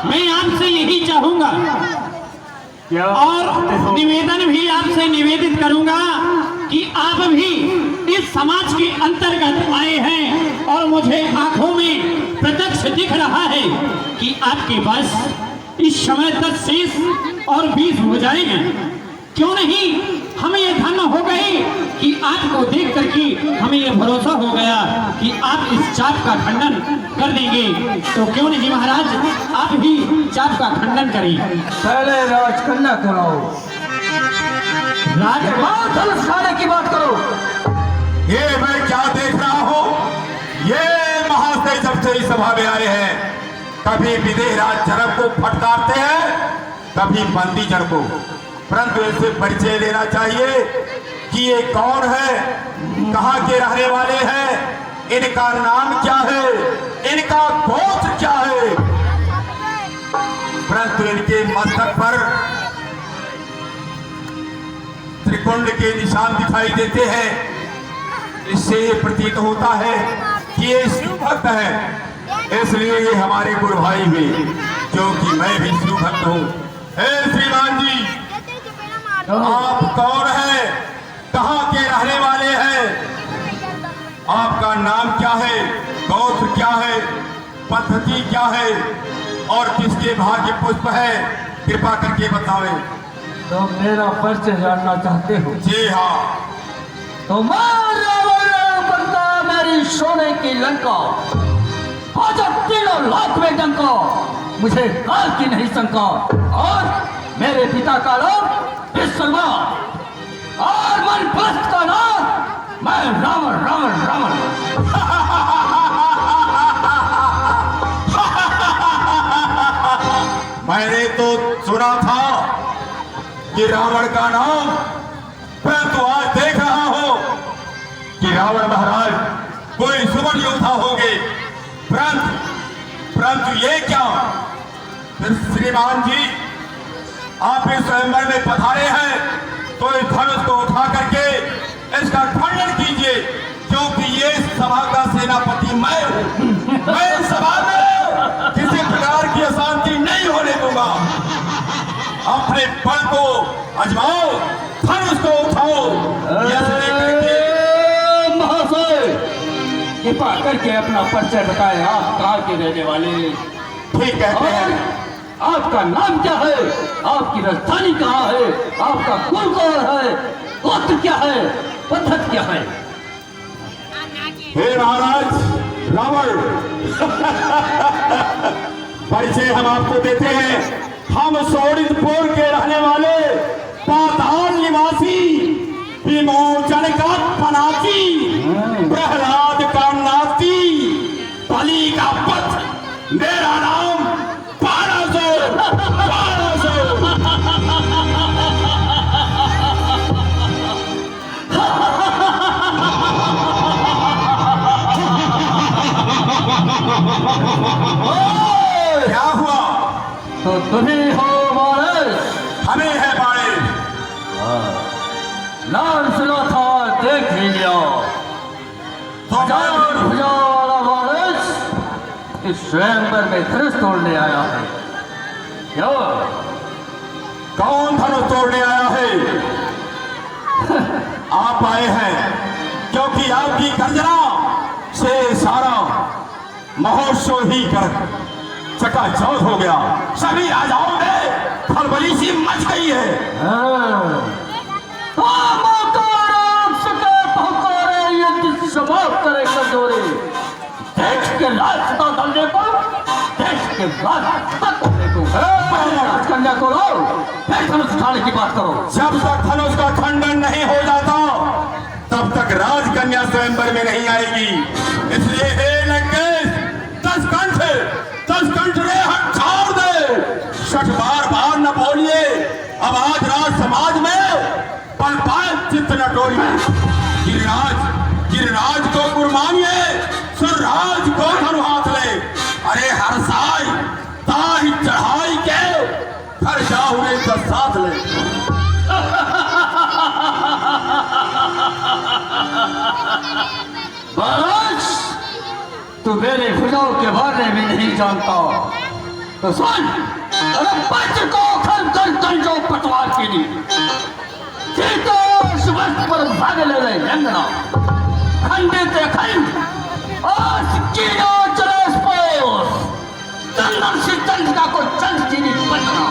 S5: मैं आपसे यही चाहूंगा और निवेदन भी आपसे निवेदित करूंगा कि आप भी इस समाज के अंतर्गत आए हैं और मुझे आंखों में प्रत्यक्ष दिख रहा है कि आपके पास इस समय 10 शेष और 20 भुजाएं हैं। क्यों नहीं, हमें ये धन हो गई कि आपको देख करके हमें ये भरोसा हो गया कि आप इस चाप का खंडन कर देंगे। तो क्यों नहीं महाराज, आप भी चाप का खंडन करें।
S2: पहले राजकन्या को लाओ, धनुष खाने की बात करो।
S1: ये मैं क्या देख रहा हूँ, ये महाशय जब से इस सभा में आए हैं, कभी विदेह राज जनक को फटकारते हैं, कभी बंदी जन को, परंतु इनसे परिचय लेना चाहिए कि ये कौन है, कहाँ के रहने वाले हैं, इनका नाम क्या है, इनका गोत्र क्या है। परंतु इनके मस्तक पर त्रिकुंड के निशान दिखाई देते हैं, इससे ये प्रतीत होता है कि ये शिव भक्त है। इसलिए ये हमारे गुरु भाई हुए, क्योंकि मैं भी शिव भक्त हूँ। हे श्रीमान जी, आप कौन हैं, कहाँ के रहने वाले हैं? आपका नाम क्या है, गोत्र क्या है, पद्धति क्या है और किसके भाग्य पुष्प है, कृपा करके बतावें।
S2: तो मेरा परिचय जानना चाहते हो?
S1: जी हाँ।
S2: तो मैं रावण बनता मेरी सोने की लंका, आज 3 लाख में डंका, मुझे काल की नहीं शंका। और मेरे पिता का नाम विश्वकर्मा और मन भ्रष्ट का नाम मैं रावण रावण रावण।
S1: मैंने तो सुना था कि रावण का नाम, मैं तो आज देख रहा हूं कि रावण महाराज कोई सुबह योद्धा होंगे, परंतु ये क्या श्रीमान जी, आप इस स्वयंवर में पधारे हैं तो इस धनुष को उठा करके इसका खंडन कीजिए, क्योंकि ये सभा का सेनापति मैं हूं। मैं इस सभा में किसी प्रकार की अशांति नहीं होने दूंगा। अपने बल को आजमाओ, धनुष को उठाओ।
S2: महाशय कृपा करके अपना परिचय बताएं, आप कहाँ के रहने वाले?
S1: ठीक कहते हैं।
S2: आपका नाम क्या है, आपकी राजधानी कहाँ है, आपका कुल कौन है, गोत्र क्या है, पद्धति क्या है?
S1: हे महाराज रावण, परिचय हम आपको देते हैं। हम सोडितपुर के रहने वाले पाताल निवासी, विमोचन का पनाती, प्रहलाद का नाती, बलि का पुत्र, मेरा नाम बाणासुर। क्या हुआ?
S2: तो तुम्ही हो वारिस?
S1: हमें है वारिस।
S2: नाम सुना था, देख ही लिया। हजार भुजा वाला वारिस इस स्वयंवर में धनुष तोड़ने आया है। क्या?
S1: कौन धनुष तोड़ने आया है? आप आए हैं क्योंकि आपकी गर्जना से सारा महोत्सव ही कर चकाचौंध हो गया। सभी राजाओं में खलबली सी मच गई है।
S2: समाप्त करे कमजोरी, देश के रास्ता दलने को, देश के रास्ता करने को, राजकन्या को लो, फिर धनुष उठाने की बात करो।
S1: जब तक धनुष का खंडन नहीं हो जाता तब तक राजकन्या स्वयंवर में नहीं आएगी। इसलिए हे लंकेश, 10 कंठ रे हट छोड़ दे। 6 बार न बोलिए। अब आज राज समाज में पल पाए चित्त न टोलिए। गिरिराज को गुरमानिए, सुरराज को धनु हाथ ले। अरे हर साई ताही चढ़ाई के घर जाओ रे 10 साथ ले।
S2: महाराज, तू मेरे भुजाओं के बारे में नहीं जानता तो सुन, अरे पंच को खन जो पटवार के लिए पर भाग ले रहे लंगना खंडित खंड और चले स्पोर्स चंदन से चंद्रिका को चंद चीनी बनना।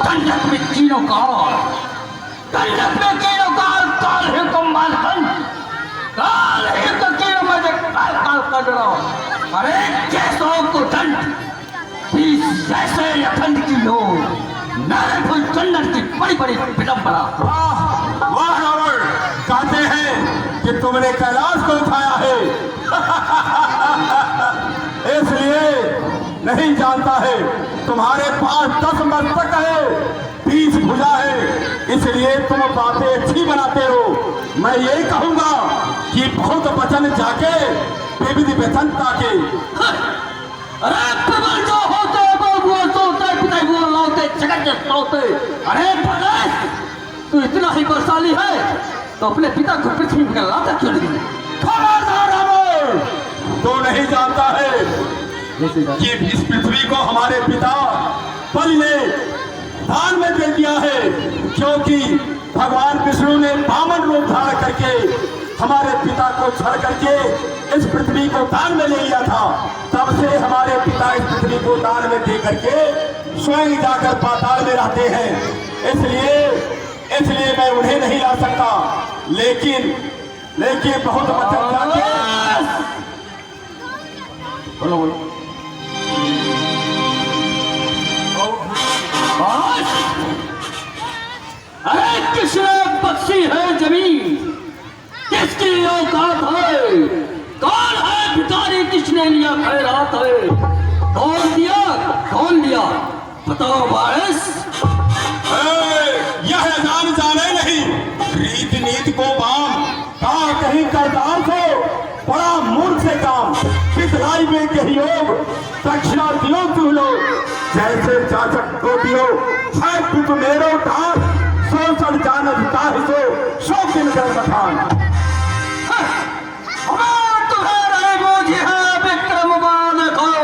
S2: कंडक में तीनों काल, कंडक में तीनों काल, काल है तो मालखंड, काल है तो तीनों में काल काल कर रहा हूं। अरे कैसों को दंड 20 ऐसे अखंड की हो, मेरे फुल चंदन की बड़ी बड़ी विडंबना।
S1: वाह रावण, कहते हैं कि तुमने कैलाश को उठाया है। इसलिए नहीं जानता है तुम्हारे पास 10 मस्तक है, 20 भुजा है, इसलिए तुम बातें अच्छी बनाते हो। मैं यही कहूंगा कि बहुत वचन जाके विविध व्यसन ताके।
S2: अरे प्रबल जो होते वो सोते पिता वो लाते जगत के सोते। अरे प्रदेश, तू इतना ही बलशाली है तो अपने पिता को पृथ्वी पर लाता क्यों नहीं?
S1: खबरदार रावण, तो नहीं जानता है कि इस पृथ्वी को हमारे पिता बलि ने दान में दे दिया है, क्योंकि भगवान विष्णु ने वामन रूप धारण करके हमारे पिता को छड़ करके इस पृथ्वी को दान में ले लिया था, तब से हमारे पिता इस पृथ्वी को दान में दे करके स्वयं जाकर पाताल में रहते हैं। इसलिए मैं उन्हें नहीं ला सकता, लेकिन बहुत वचन जाके बोलो
S2: अरे किसने बख्शी है जमीन, किसकी औकात है, कौन है भिखारी, किसने लिया खैरात है, कौन लिया बताओ वारिस।
S1: यह अजान जाने नहीं, रीत नीत को बाम कहा कहीं करदार को, बड़ा मूर्ख से काम पिछलाई में कही योग, दक्षिणा दियो तुम लोग, जैसे चाचक को दियो है तुम मेरो ठान, सो चढ़ जानत ताहिसो शौकिन कर बठान।
S2: तुम्हारे बोझ है विक्रम बालकों,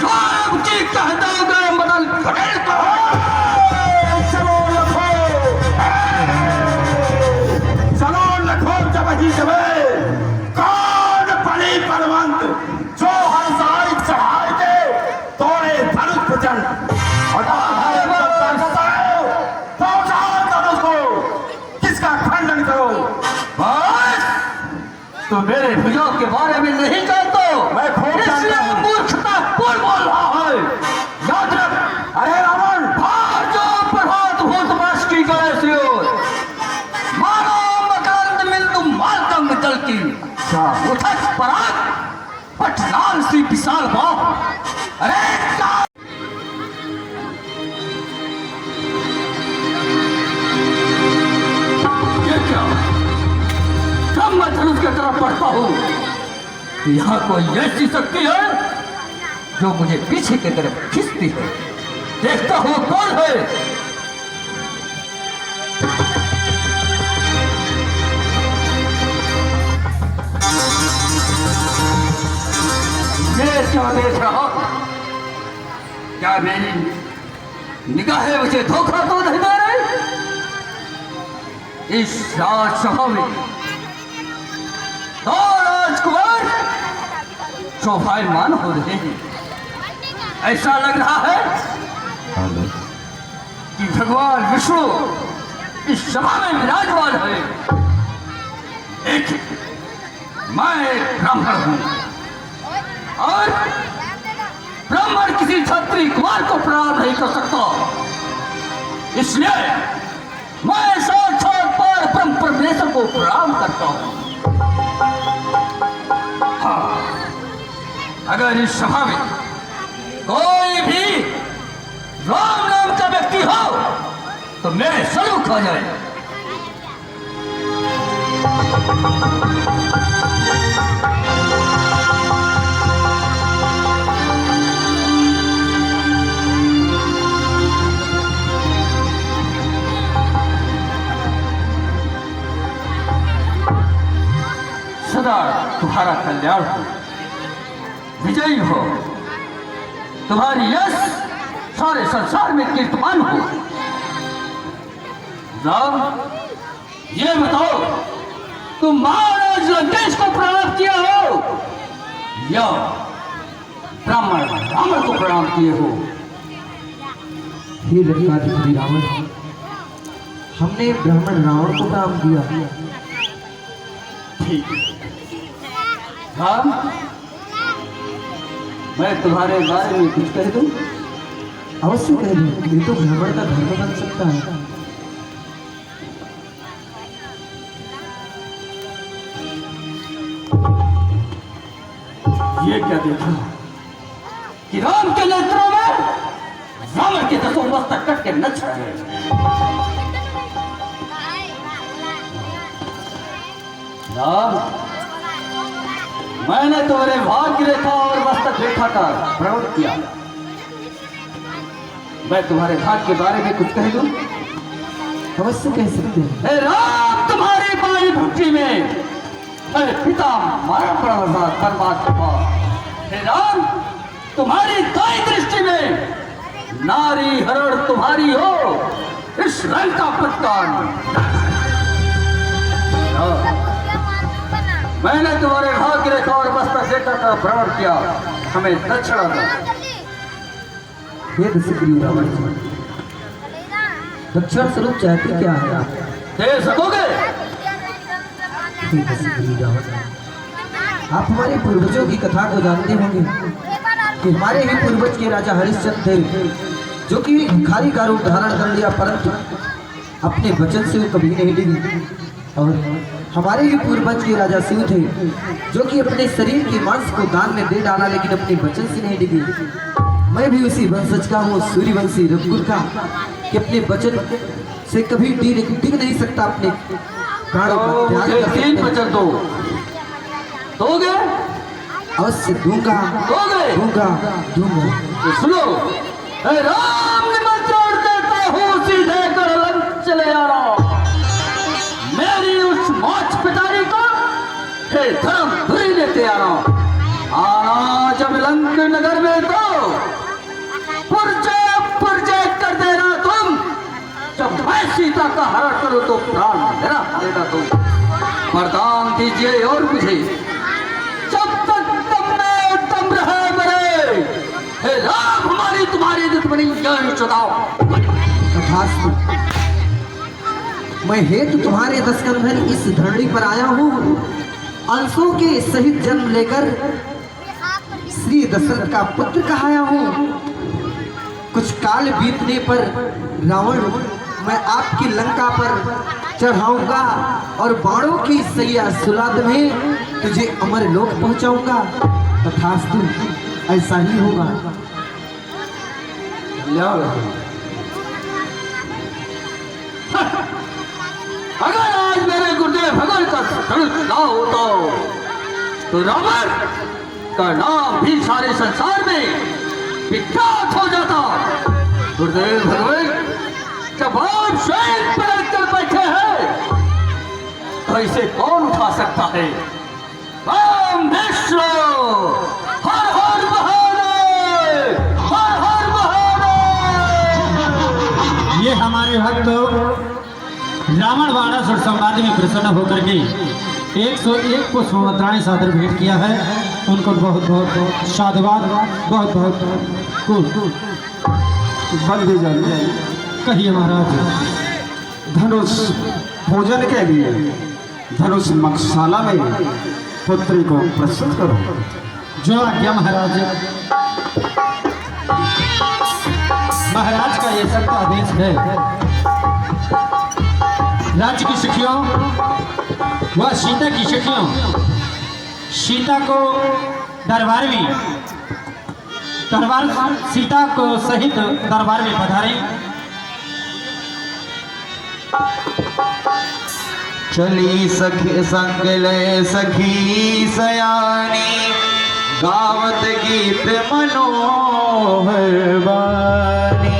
S2: गौरव की कह दोगे बदल खड़े को।
S1: चलो लखो जब ही जबे, कौन बड़ी बलवंत जो हर साल चढ़ाए दे तोड़े धनुष प्रचंड, किसका खंडन करो।
S2: तो मेरे भुजों के बारे में नहीं जानते,
S1: मैं खूब जानता हूं।
S2: मूर्खता बोल रहा है, याद रख।
S1: अरे रावण,
S2: भाग जाओ प्रभात भूत वर्ष की गणेश मानो मकरंद मिंदु मालतंग दल की उठक पराग पटलाल सी विशाल बाह। अरे ये क्या, जब मैं धनुष की तरफ बढ़ता हूँ तो यहाँ कोई ऐसी शक्ति है जो मुझे पीछे की तरफ खींचती है। देखता हूँ कौन है। ये क्या देख रहा, क्या मेरी निगाहें मुझे धोखा तो नहीं दे रही। इस राजसभा में दो राजकुमार शोभायमान हो रहे हैं। ऐसा लग रहा है कि भगवान विष्णु इस सभा में विराजमान है। एक मैं एक ब्राह्मण हूं और ब्राह्मण किसी क्षत्रिय कुमार को प्रणाम नहीं कर सकता, इसलिए मैं साक्षात पार ब्रह्म परमेश्वर को प्रणाम करता हूं। हाँ, अगर इस सभा में कोई भी राम नाम का व्यक्ति हो तो मेरे सलूक हो जाए। सदा तुम्हारा कल्याण हो, विजयी हो, तुम्हारी यश सारे संसार में कीर्तमान हो। राम, ये बताओ तुम महाराज लंकेश को प्रणाम किया हो या ब्राह्मण रावण को प्रणाम किए हो?
S8: हे लंकाधिपति रावण, हमने ब्राह्मण रावण को प्रणाम किया।
S2: ठीक राम, मैं तुम्हारे बारे में कुछ कह दूं?
S8: अवश्य कह दो, ये तो ब्राह्मण का धर्म बन सकता है।
S2: ये क्या देखा कि राम के नेत्रों में रावण के दसों मस्तक कट के नच रहे हैं। राम, मैंने तुम्हारे भाग्य रेखा और मस्तक रेखा का भ्रमण किया। मैं तुम्हारे भाग्य के बारे में कुछ कह दूं?
S8: अवश्य कह सकते हैं।
S2: हे राम, तुम्हारी बाई भुट्टी में मेरे पिता मारा पड़ा था धर्मात्मा। हे राम, तुम्हारी दाई दृष्टि में नारी हरण तुम्हारी हो, इस लंका पत्तान। मैंने तुम्हारे भाग्य रेखा और बस्तर देकर का भ्रमण किया, हमें दक्षिणा दो।
S8: हे दशग्रीव रावण जी, दक्षिण स्वरूप चाहते क्या है आप?
S2: दे सकोगे?
S8: हे दशग्रीव रावण, आप हमारे पूर्वजों की कथा को जानते होंगे कि हमारे ही पूर्वज के राजा हरिश्चंद्र थे, जो कि भिखारी का रूप धारण कर लिया, परंतु अपने वचन से वो कभी नहीं डिगे। और हमारे ही पूर्वज के राजा शिव थे, जो कि अपने शरीर के मांस को दान में दे डाला, लेकिन अपने वचन से नहीं डिगे। मैं भी उसी वंशज का हूँ, सूर्यवंशी रघुकुल का, कि अपने वचन से कभी डिग नहीं सकता, अपने प्राणों का त्याग
S2: मुझे
S8: कर सकते
S2: 3
S8: हैं।
S2: वचन दो, दोगे?
S8: अवश्य दूंगा,
S2: दोगे?
S8: दूंगा, दूंगा।
S2: तो सुनो, हे राम निमंत्रण देता हूँ, सीधे कर लंक चले आना। मेरी उस मोच पिटारी को हे धर्म धुरी लेते आना जब लंक नगर में, तो पुरजे कर देना तुम। जब मैं सीता का हरण करूं तो प्राण मेरा देना तुम। वरदान दीजिए और मुझे, जब तक दम में दम रहे मरे, हे राम हमारी तुम्हारी दुश्मनी यही चुनाव।
S8: तथास्तु। मैं हेतु तुम्हारे दशकंधर इस धरणी पर आया हूँ, अंशों के सहित जन्म लेकर श्री दशरथ का पुत्र कहाया हूँ। कुछ काल बीतने पर रावण मैं आपकी लंका पर चढ़ाऊंगा और बाणों की सैया सुलाद में तुझे अमर लोक पहुंचाऊंगा। तथास्तु, ऐसा ही होगा।
S2: अगर आज मेरे गुरुदेव भगवान का धनुष ना होता तो रावण का नाम भी सारे संसार में विख्यात हो जाता। गुरुदेव भगवान, जब आप स्वयं पलट कर बैठे हैं तो इसे कौन उठा सकता है? राम विष्णु, हर हर महादेव, हर हर महादेव।
S5: ये हमारे भक्त रावण बाणासुर संवाद में प्रसन्न होकर के 101 पुष्पमात्राएं सादर भेंट किया है। उनको बहुत बहुत साधुवाद, बहुत बहुत कुल
S7: बंदी जन
S5: कहिए महाराज।
S7: धनुष भोजन के लिए धनुष मकशाला में पुत्री को प्रस्तुत करो।
S5: जो आज्ञा महाराज। महाराज का ये सख्त आदेश है। राज्य की सखियों व सीता की सखियों, सीता को दरबार सीता को सहित दरबार में पधारे।
S7: चली सखी संग ले सखी सयानी, गावत गीत मनोहर बानी।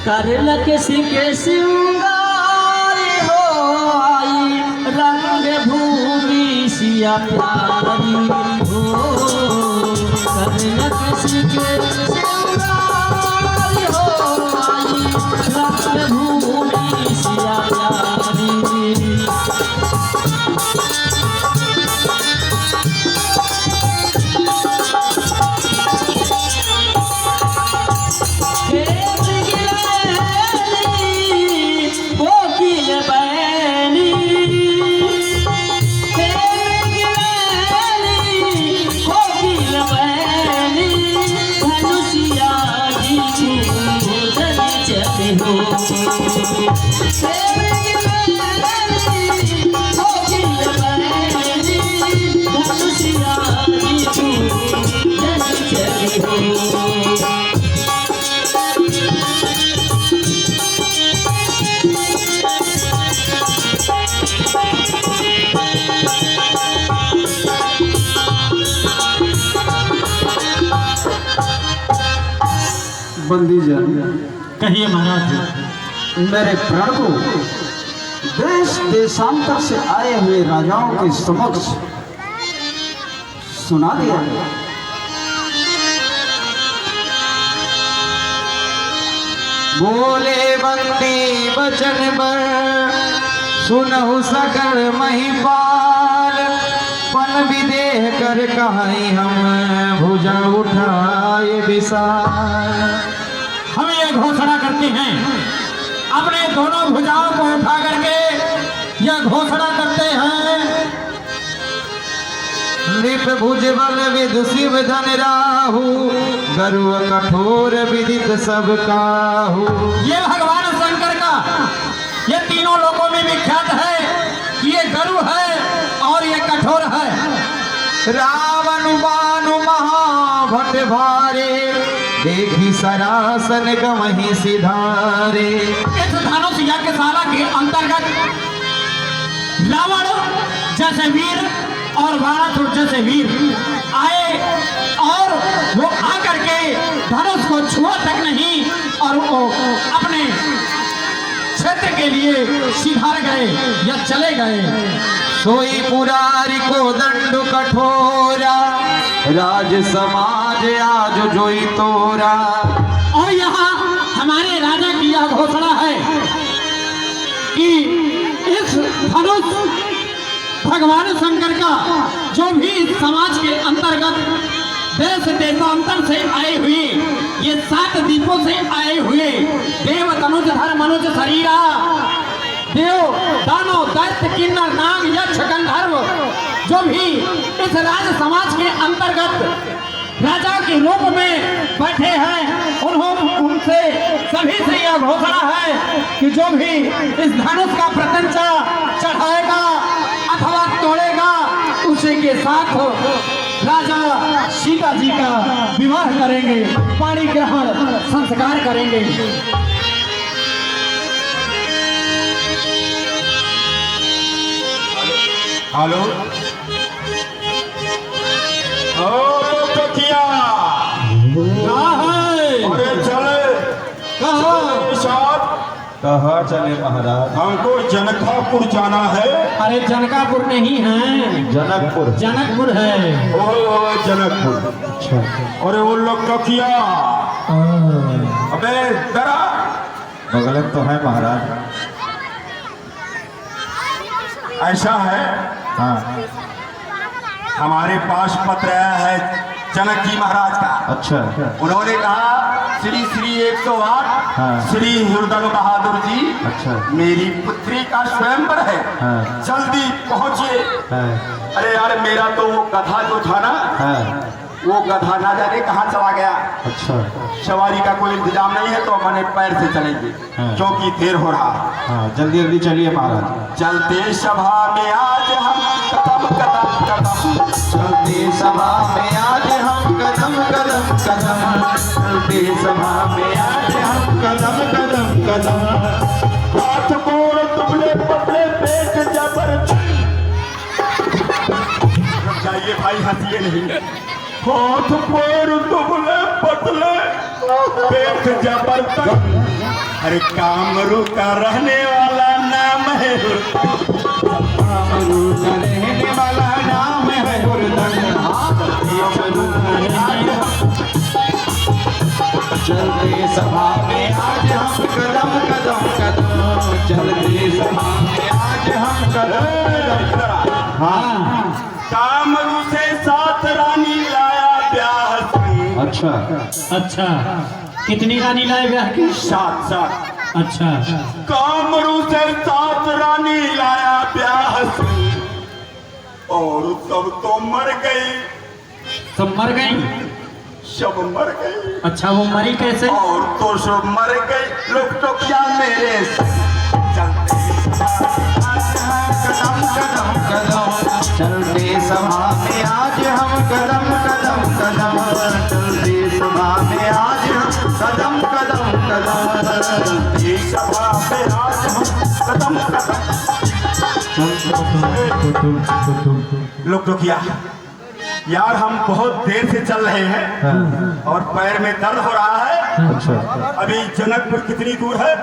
S6: करलक सिंह सिंगार हो आई, रंग भूमि सिया प्यारी हो। करलक सिंह सिंगार हो आई, रंग भूमि सिया प्यारी।
S7: बंदी जन
S5: कहिए महाराज।
S7: मेरे प्रण को देश देशांतर से आए हुए राजाओं के समक्ष सुना दिया गया। बोले बंदी बचन बर सुनहु सकल महिपाल पन विदेह कर कहाई हम भुजा उठाए विशाल।
S5: हम ये घोषणा करते हैं, अपने दोनों भुजाओं को उठा करके यह घोषणा करते हैं,
S7: नृप भुज बल विदु शिव धन राहु गरुड़ कठोर विदित सब काहू।
S5: ये भगवान शंकर का ये तीनों लोगों में विख्यात है कि ये गरु है और ये कठोर है।
S7: रावण बानु महाभट भारे देखी सरासन गवही सिधारे।
S5: इस धनुष यज्ञशाला के अंतर्गत रावण जैसे वीर और बाणासुर जैसे वीर आए और वो आकर के धनुष को छुआ तक नहीं और वो अपने क्षेत्र के लिए सिधार गए या चले गए।
S7: सोई पुरारी को दंड कठोरा राज समाज आज जोई तोरा।
S5: और यहाँ हमारे राजा की यह घोषणा है कि इस धनुष भगवान शंकर का जो भी समाज के अंतर्गत देश देशांतर से आए हुए ये 7 द्वीपों से आए हुए देव तनुज धर मनुज शरीरा देव दानव दैत्य किन्नर नाग यक्ष गंधर्व जो भी इस राज समाज के अंतर्गत राजा के रूप में बैठे हैं उनसे सभी से यह घोषणा है कि जो भी इस धनुष का प्रत्यंचा चढ़ाएगा अथवा तोड़ेगा उसी के साथ राजा सीता जी का विवाह करेंगे, पाणी ग्रहण संस्कार करेंगे।
S1: हेलो ओ टोकिया अरे चले
S7: कहाँ चले महाराज?
S1: हमको जनकपुर जाना है।
S5: अरे जनकापुर नहीं है,
S7: जनकपुर।
S5: जनकपुर है।
S1: ओ जनकपुर।
S7: अच्छा।
S1: अरे वो लोग टोकिया अबे जरा
S7: बगल तो है महाराज।
S1: ऐसा है
S7: हाँ
S1: हमारे पास पत्र आया है जनक जी महाराज का।
S7: अच्छा।
S1: उन्होंने कहा श्री श्री 108
S7: हाँ।
S1: श्री हृदय बहादुर जी
S7: अच्छा।
S1: मेरी पुत्री का स्वयंवर है
S7: हाँ।
S1: जल्दी पहुंचिए।
S7: हाँ।
S1: अरे यार मेरा तो वो गधा जो था ना
S7: हाँ।
S1: वो गधा ना जाने कहाँ चला गया।
S7: अच्छा।
S1: सवारी का कोई इंतजाम नहीं है तो मैंने पैर से चलेंगे
S7: हाँ।
S1: क्योंकि देर हो रहा।
S7: हाँ जल्दी जल्दी चलिए महाराज।
S1: चलते सभा में आज हम कदम कदम कदम
S7: चलते सभा में आज हम कदम कदम कदम चलते सभा में आज हम कदम कदम कदम।
S1: हाथ गोड़ दुबले पतले पेट जबर जाइए भाई हंसिए नहीं। हाथ पैर दुबले पतले पेट जबरदस्त। अरे कामरू का रहने वाला नाम है
S7: कामरू का रहने वाला नाम है चलते सभा में आज हम कदम कदम कदम चलते सभा में आज हम कदम कदम। हाँ
S1: कामरू से 7 रानी लाया ब्याह से।
S7: अच्छा।
S5: अच्छा कितनी रानी लाए ब्याह की?
S1: 7।
S5: अच्छा
S1: कामरू से 7 रानी लाया ब्याह से और सब तो मर गई।
S5: सब मर गई?
S1: सब मर गई।
S5: अच्छा वो मरी कैसे?
S1: और तो सब मर गई लोग तो क्या मेरे से चलते
S7: कदम कदम कदम चलते सभा में आज हम कदम कदम कदम चलते सभा में आज हम कदम कदम कदम
S1: ये सभा में आज हम कदम कदम। लोग तो क्या यार हम बहुत देर से चल रहे हैं और पैर में दर्द हो रहा है।
S7: अच्छा।
S1: अभी जनकपुर कितनी दूर है?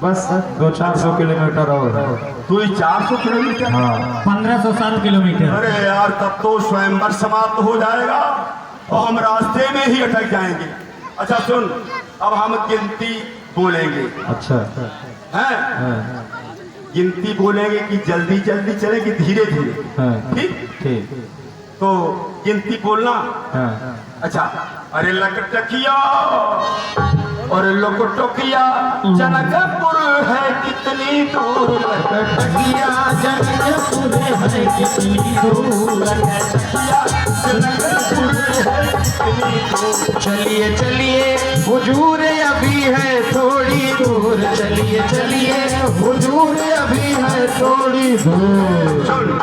S7: बस 200-400 किलोमीटर और।
S1: तो 400 किलोमीटर।
S7: हाँ
S5: 1507 किलोमीटर।
S1: अरे यार तब तो स्वयंवर समाप्त हो जाएगा और हम रास्ते में ही अटक जाएंगे। अच्छा सुन अब हम गिनती बोलेंगे।
S7: अच्छा।
S1: हैं?
S7: हाँ,
S1: गिनती बोलेंगे कि जल्दी जल्दी चले कि धीरे धीरे।
S7: हाँ,
S1: ठीक?
S7: ठीक।
S1: तो गिनती बोलना।
S7: हाँ।
S1: अच्छा, अरे लकटकिया और लोकटोकिया जनकपुर है कितनी दूर, लकटकिया जनकपुर है कितनी दूर, लकटकिया जनकपुर है कितनी दूर।
S7: चलिए चलिए हुजूर अभी है थोड़ी दूर, चलिए चलिए हुजूर अभी है थोड़ी दूर।
S1: सुन,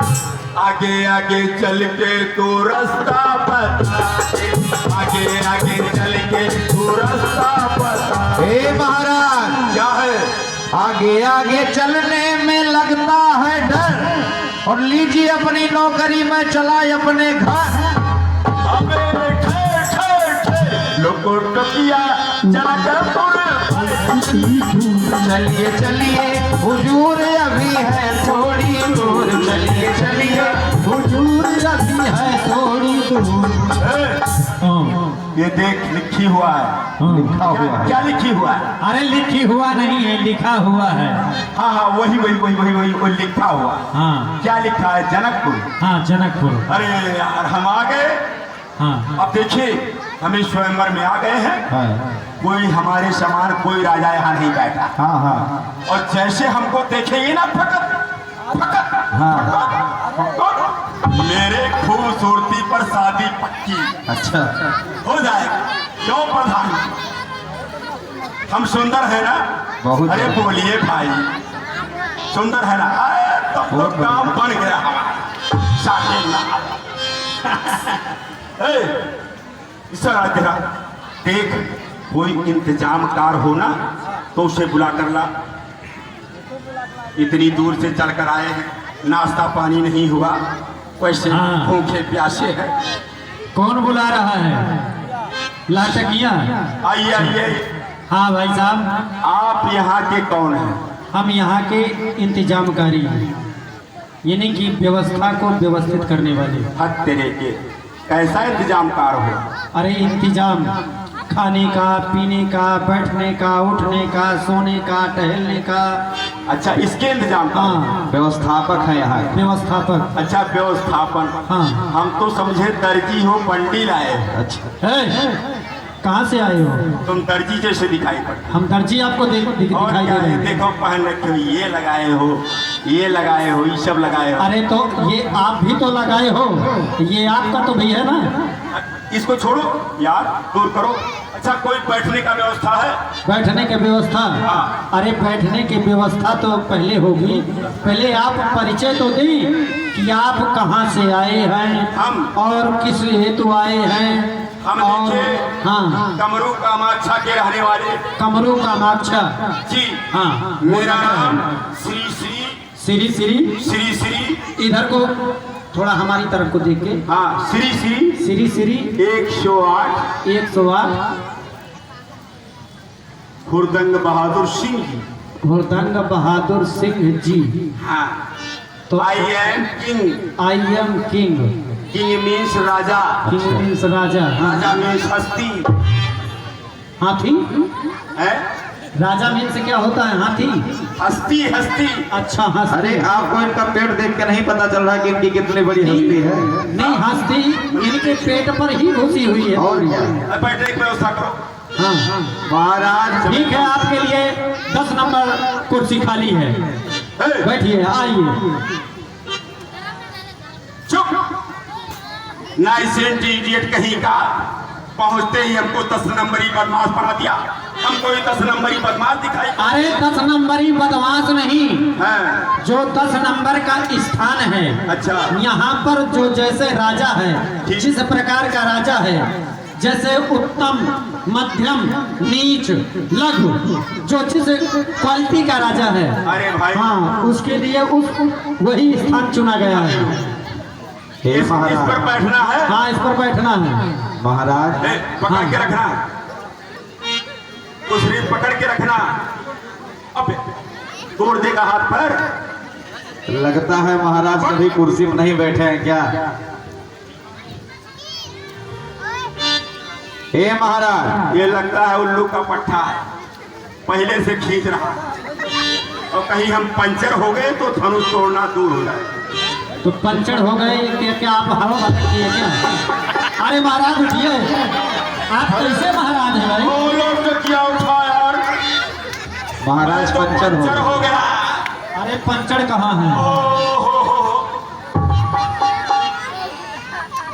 S1: आगे आगे चल के तू रास्ता बता, आगे आगे चल के तू रास्ता बता।
S7: हे महाराज,
S1: क्या है?
S7: आगे आगे चलने में लगता है डर, और लीजिए अपनी नौकरी में चलाए अपने घर।
S1: अबे ठे ठे ठे लोकटकिया जनकपुर,
S7: चलिए चलिए हुजूर अभी है थोड़ी दूर, चलिए चलिए हुजूर अभी है थोड़ी दूर।
S1: ये देख लिखी हुआ है।
S7: लिखा हुआ है।
S1: क्या लिखी हुआ है?
S5: अरे लिखी हुआ नहीं है, लिखा हुआ है।
S1: हाँ हाँ, वही वही वही वही वही वो लिखा हुआ।
S5: हाँ
S1: क्या लिखा है? जनकपुर।
S5: हाँ, जनकपुर।
S1: अरे यार, हम आ गए।
S5: हाँ
S1: अब देखिए, हम इस स्वयंवर में आ गए हैं।
S7: हाँ
S1: कोई हमारे समान कोई राजा यहाँ नहीं बैठा।
S7: हाँ हाँ
S1: और जैसे हमको देखेंगे ना, फकत फकत तो मेरे खूबसूरती पर शादी पक्की
S7: अच्छा।
S1: हो जाएगा। क्यों प्रधान? हम सुंदर है ना?
S7: बहुत।
S1: अरे बोलिए भाई, सुंदर है ना? अरे तब तो
S7: बहुत
S1: काम बन गया हमारा। शादी ना देखा, देख कोई इंतजाम कार हो ना तो उसे बुला कर ला। इतनी दूर से चलकर आए हैं, नाश्ता पानी नहीं हुआ, वैसे
S5: हाँ।
S1: भूखे प्यासे हैं।
S5: कौन बुला रहा है? लाटकिया।
S1: आइए आइए।
S5: हाँ भाई साहब,
S1: आप यहाँ के कौन हैं?
S5: हम यहाँ के इंतजामकारी हैं, यानी कि व्यवस्था को व्यवस्थित करने वाले।
S1: हद तेरे के, कैसा इंतजाम कार हो?
S5: अरे इंतजाम खाने का, पीने का, बैठने का, उठने का, सोने का, टहलने का।
S1: अच्छा, इसके इंतजाम कार।
S5: हाँ,
S7: व्यवस्थापक है यहाँ के।
S5: व्यवस्थापक।
S1: अच्छा, व्यवस्थापन।
S5: हाँ।
S1: हम तो समझे दर्जी हो, बंडी लाए।
S7: अच्छा।
S5: है, कहाँ से आए हो?
S1: तुम दर्जी जैसे दिखाई पड़ते।
S5: हम दर्जी आपको
S1: और
S5: दिखाई दे
S1: क्या
S5: रहे
S1: है?
S5: हैं।
S1: देखो पहन रखे हो, ये लगाए हो, ये लगाए हो, ये सब लगाए हो।
S5: अरे तो ये आप भी तो लगाए हो, ये आपका तो भी है ना।
S1: इसको छोड़ो यार, दूर करो। अच्छा, कोई बैठने का व्यवस्था है?
S5: बैठने की व्यवस्था?
S1: हाँ।
S5: अरे बैठने की व्यवस्था तो पहले होगी। पहले आप परिचय तो दें कि आप कहाँ से आए हैं
S1: हम।
S5: और किस हेतु आए हैं।
S1: हम
S5: और
S1: देखिए,
S5: हाँ,
S1: कमरू कामाक्षा के रहने वाले।
S5: कमरू कामाक्षा।
S1: जी
S5: हाँ,
S1: मेरा नाम श्री श्री
S5: श्री श्री
S1: श्री श्री
S5: इधर को थोड़ा हमारी तरफ को देख के।
S1: हाँ, श्री श्री
S5: श्री श्री
S1: 108
S5: 108
S1: हुरदंग बहादुर सिंह जी।
S5: हुरदंग बहादुर सिंह जी।
S1: हाँ,
S5: तो
S1: I am king.
S5: I am king.
S1: King means राजा।
S5: किंग मीन्स राजा। हाँ।
S1: राजा मीन्स हस्ती
S5: हाथी।
S1: है।
S5: राजा मीन्स क्या होता है? हाथी।
S1: हस्ती हस्ती।
S5: अच्छा हस्ती।
S7: अरे आपको इनका पेट देख के नहीं पता चल रहा कि इनकी कितनी बड़ी हस्ती है।
S5: नहीं, हस्ती इनके पेट पर ही घुसी हुई है।
S7: और क्या?
S1: बैठने की व्यवस्था करो।
S5: हाँ हाँ,
S7: महाराज
S5: ठीक है, आपके लिए 10 नंबर कुर्सी खाली है, बैठिए। आइए।
S1: चुप, नाइसेंट इडियट कहीं का। पहुंचते ही हमको 10 नंबरी बदमाश बना दिया। हमको ये 10 नंबरी बदमाश दिखाई।
S5: अरे 10 नंबरी बदमाश नहीं,
S1: है।
S5: जो 10 नंबर का स्थान है।
S1: अच्छा।
S5: यहाँ पर जो जैसे राजा है,
S1: ठीक।
S5: जिस प्रकार का राजा है, जैसे उत्तम, मध्यम, नीच, लघु, जो जिस क्वालिटी का राजा है,
S1: अरे भाई।
S5: हाँ, उसके लिए उस वही स्थान चुना गया है।
S7: हे
S1: इस पर
S7: महाराज,
S1: बैठना है।
S5: हाँ, इस पर बैठना है।
S7: महाराज
S1: ए, पकड़ के रखना, कुछ पकड़ के रखना। अब तोड़ देगा हाथ पर।
S7: लगता है महाराज कभी कुर्सी में नहीं बैठे हैं क्या? हे महाराज,
S1: ये लगता है उल्लू का पट्टा है। पहले से खींच रहा और कहीं हम पंचर हो गए तो धनुष तोड़ना दूर हो जाए।
S5: तो पंचर हो गए क्या आप हवा बंद किए क्या? अरे महाराज उठिए, आप कैसे महाराज हैं भाई?
S1: वो लोग तो क्या उठा यार,
S7: महाराज
S1: तो
S7: पंचर
S1: हो गया।
S5: अरे पंचर कहाँ है?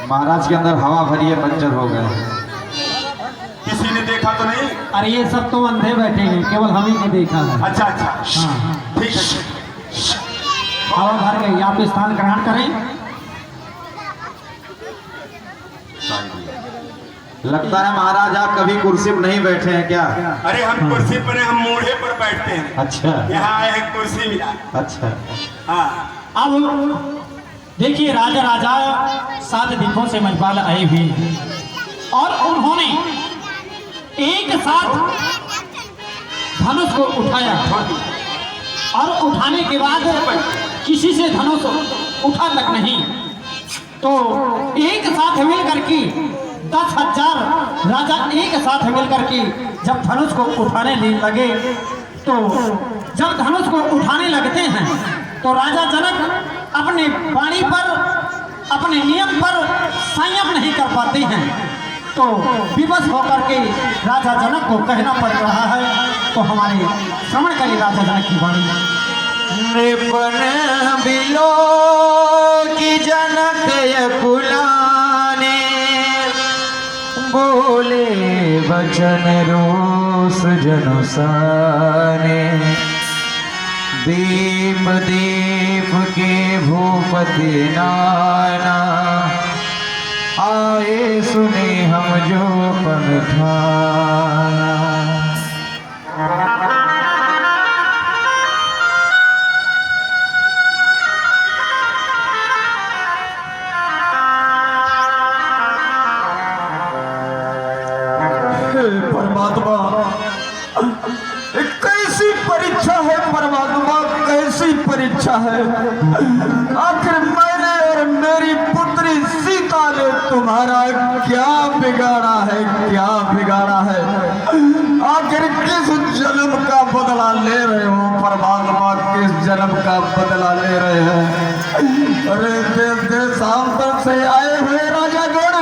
S7: महाराज के अंदर हवा भरी है, पंचर हो गया।
S1: किसी ने देखा तो नहीं?
S5: अरे ये सब तो अंधे बैठे हैं, केवल हम ही ने देखा है।
S1: अच्छा अच्छा,
S5: हाँ,
S1: ठीक है।
S5: हवा भर गई, आप स्थान ग्रहण करें।
S7: लगता है महाराज आप कभी कुर्सी पर नहीं बैठे हैं क्या?
S1: अरे हम कुर्सी पर हैं, हम मूढ़े पर बैठते हैं।
S7: अच्छा
S1: यहाँ आए हैं, कुर्सी मिला।
S7: अच्छा।
S1: हाँ,
S5: अब देखिए राजा राजा 7 द्वीपों से मजबाल आए हुए हैं और उन्होंने एक साथ धनुष को उठाया और उठाने के बाद किसी से धनुष उठा तक नहीं, तो एक साथ मिल करके 10,000 राजा एक साथ मिल करके जब धनुष को उठाने लगे, तो जब धनुष को उठाने लगते हैं तो राजा जनक अपने वाणी पर, अपने नियम पर संयम नहीं कर पाते हैं, तो विवश होकर के राजा जनक को कहना पड़ रहा है। तो हमारे श्रवण करें राजा जनक की वाणी।
S7: नृपन बिलो की जनक यकुलाने, बोले वचन रोष जनुसाने, दीप दीप के भूपति नाना, आए सुने हम जो पंथाना।
S3: परमात्मा, कैसी परीक्षा है परमात्मा, कैसी परीक्षा है। आखिर मैंने और मेरी पुत्री सीता ने तुम्हारा क्या बिगाड़ा है, क्या बिगाड़ा है। आखिर किस जन्म का बदला ले रहे हो परमात्मा, किस जन्म का बदला ले रहे हैं। अरे देश देशांतर से आए हुए राजा गण,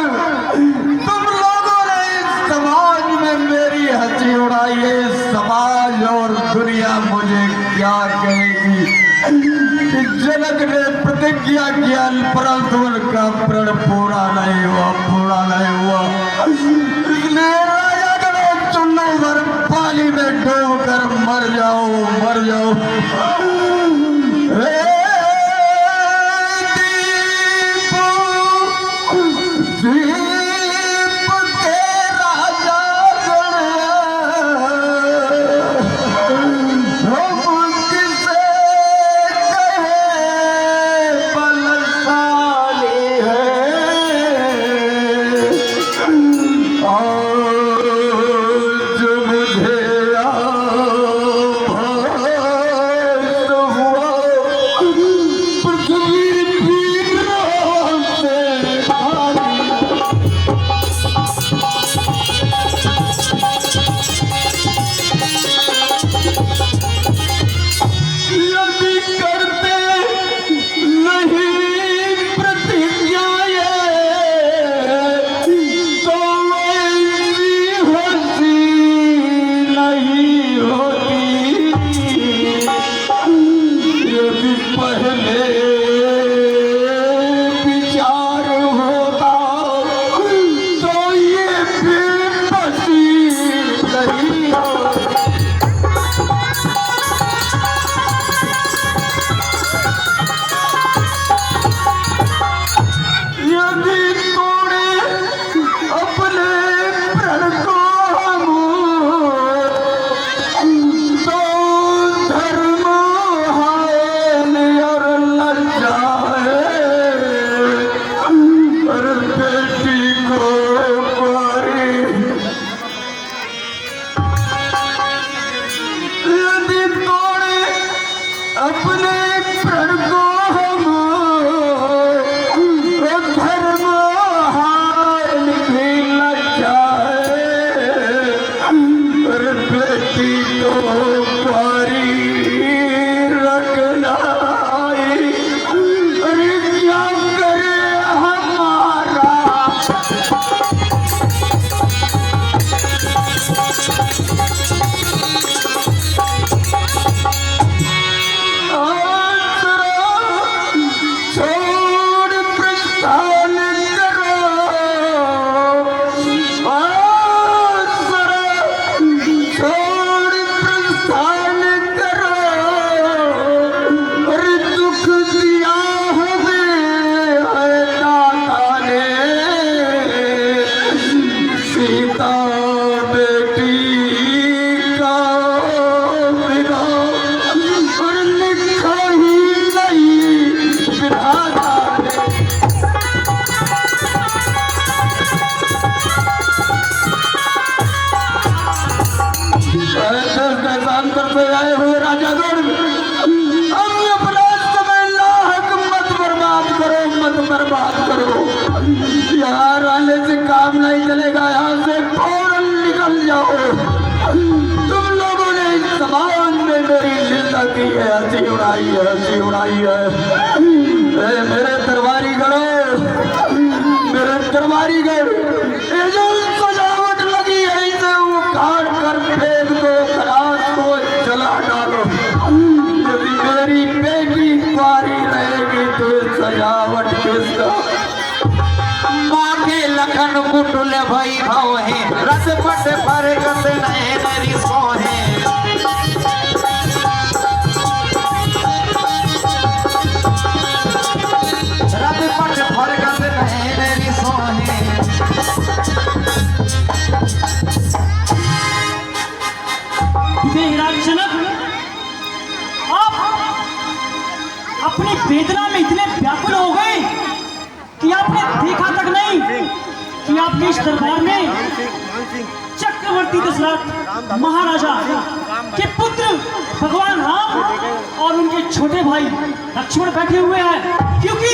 S3: तुम लोगों ने इस समाज में मेरी हंसी उड़ाई है। समाज और दुनिया मुझे क्या कहेगी कि जनक ने प्रतिज्ञा किया परंतु उनका प्रण पूरा नहीं हुआ, पूरा नहीं हुआ। इसलिए राजा गण चुन्नू भर पानी में डूब कर मर जाओ, मर जाओ।
S2: उड़ाई है, जी उड़ाई है। मेरे दरबारी गढ़, मेरे दरबारी गढ़, ये जो सजावट लगी है इसे उखाड़ कर फेंक दो, खलास को जला डालो। यदि मेरी बेटी कुंवारी रहेगी तो सजावट किसका?
S7: माँ के लखन कुटुल भई भाव है, रस पट पर गत नैन रिसो है। रस पट पर गत नैन रिसो है।
S5: जनक, आप अपनी वेदना में इतने व्याकुल हो गए कि आपने देखा तक नहीं कि आपके इस दरबार में चक्रवर्ती दशरथ महाराजा के पुत्र भगवान राम और उनके छोटे भाई लक्ष्मण बैठे हुए हैं। क्योंकि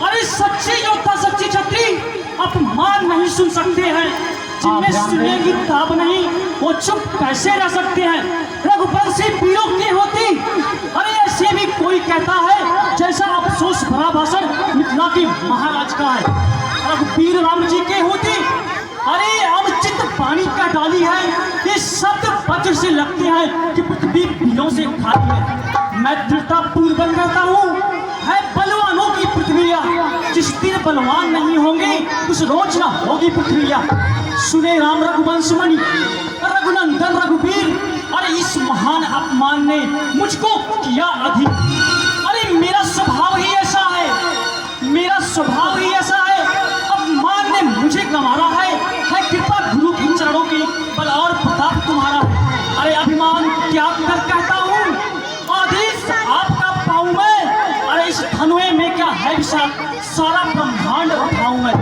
S5: अरे सच्चे योद्धा, सच्ची छत्री अपमान नहीं सुन सकते हैं। जिनमें सुनने की ताब नहीं वो चुप कैसे रह सकते हैं? रघुवंशी वीरों की होती, अरे ऐसे भी कोई कहता है जैसा अफसोस भरा भाषण मिथिला के महाराज का है। रघुवीर राम जी के होती, अरे अनुचित पानी का डाली है। ये शब्द वज्र से लगते हैं कि पृथ्वी वीरों से खाली है। मैं दृढ़ता पूर्वक कहता हूँ, है बलवानों की पृथ्विया। जिस दिन बलवान नहीं होंगे उस रोज ना होगी पृथ्विया। सुने राम रघुवंश मणि, रघुनंदन रघुवीर, अरे इस महान अपमान ने मुझको किया अधिक। अरे मेरा स्वभाव ही ऐसा है, मेरा स्वभाव ही ऐसा है। अपमान ने मुझे गंवारा है कृपा गुरु के चरणों की बल और प्रताप तुम्हारा है। अरे अभिमान त्याग कर कहता हूँ, आदेश आपका पाऊं मैं। अरे इस धनुए में क्या है विशाल, सारा ब्रह्मांड उठाऊं मैं।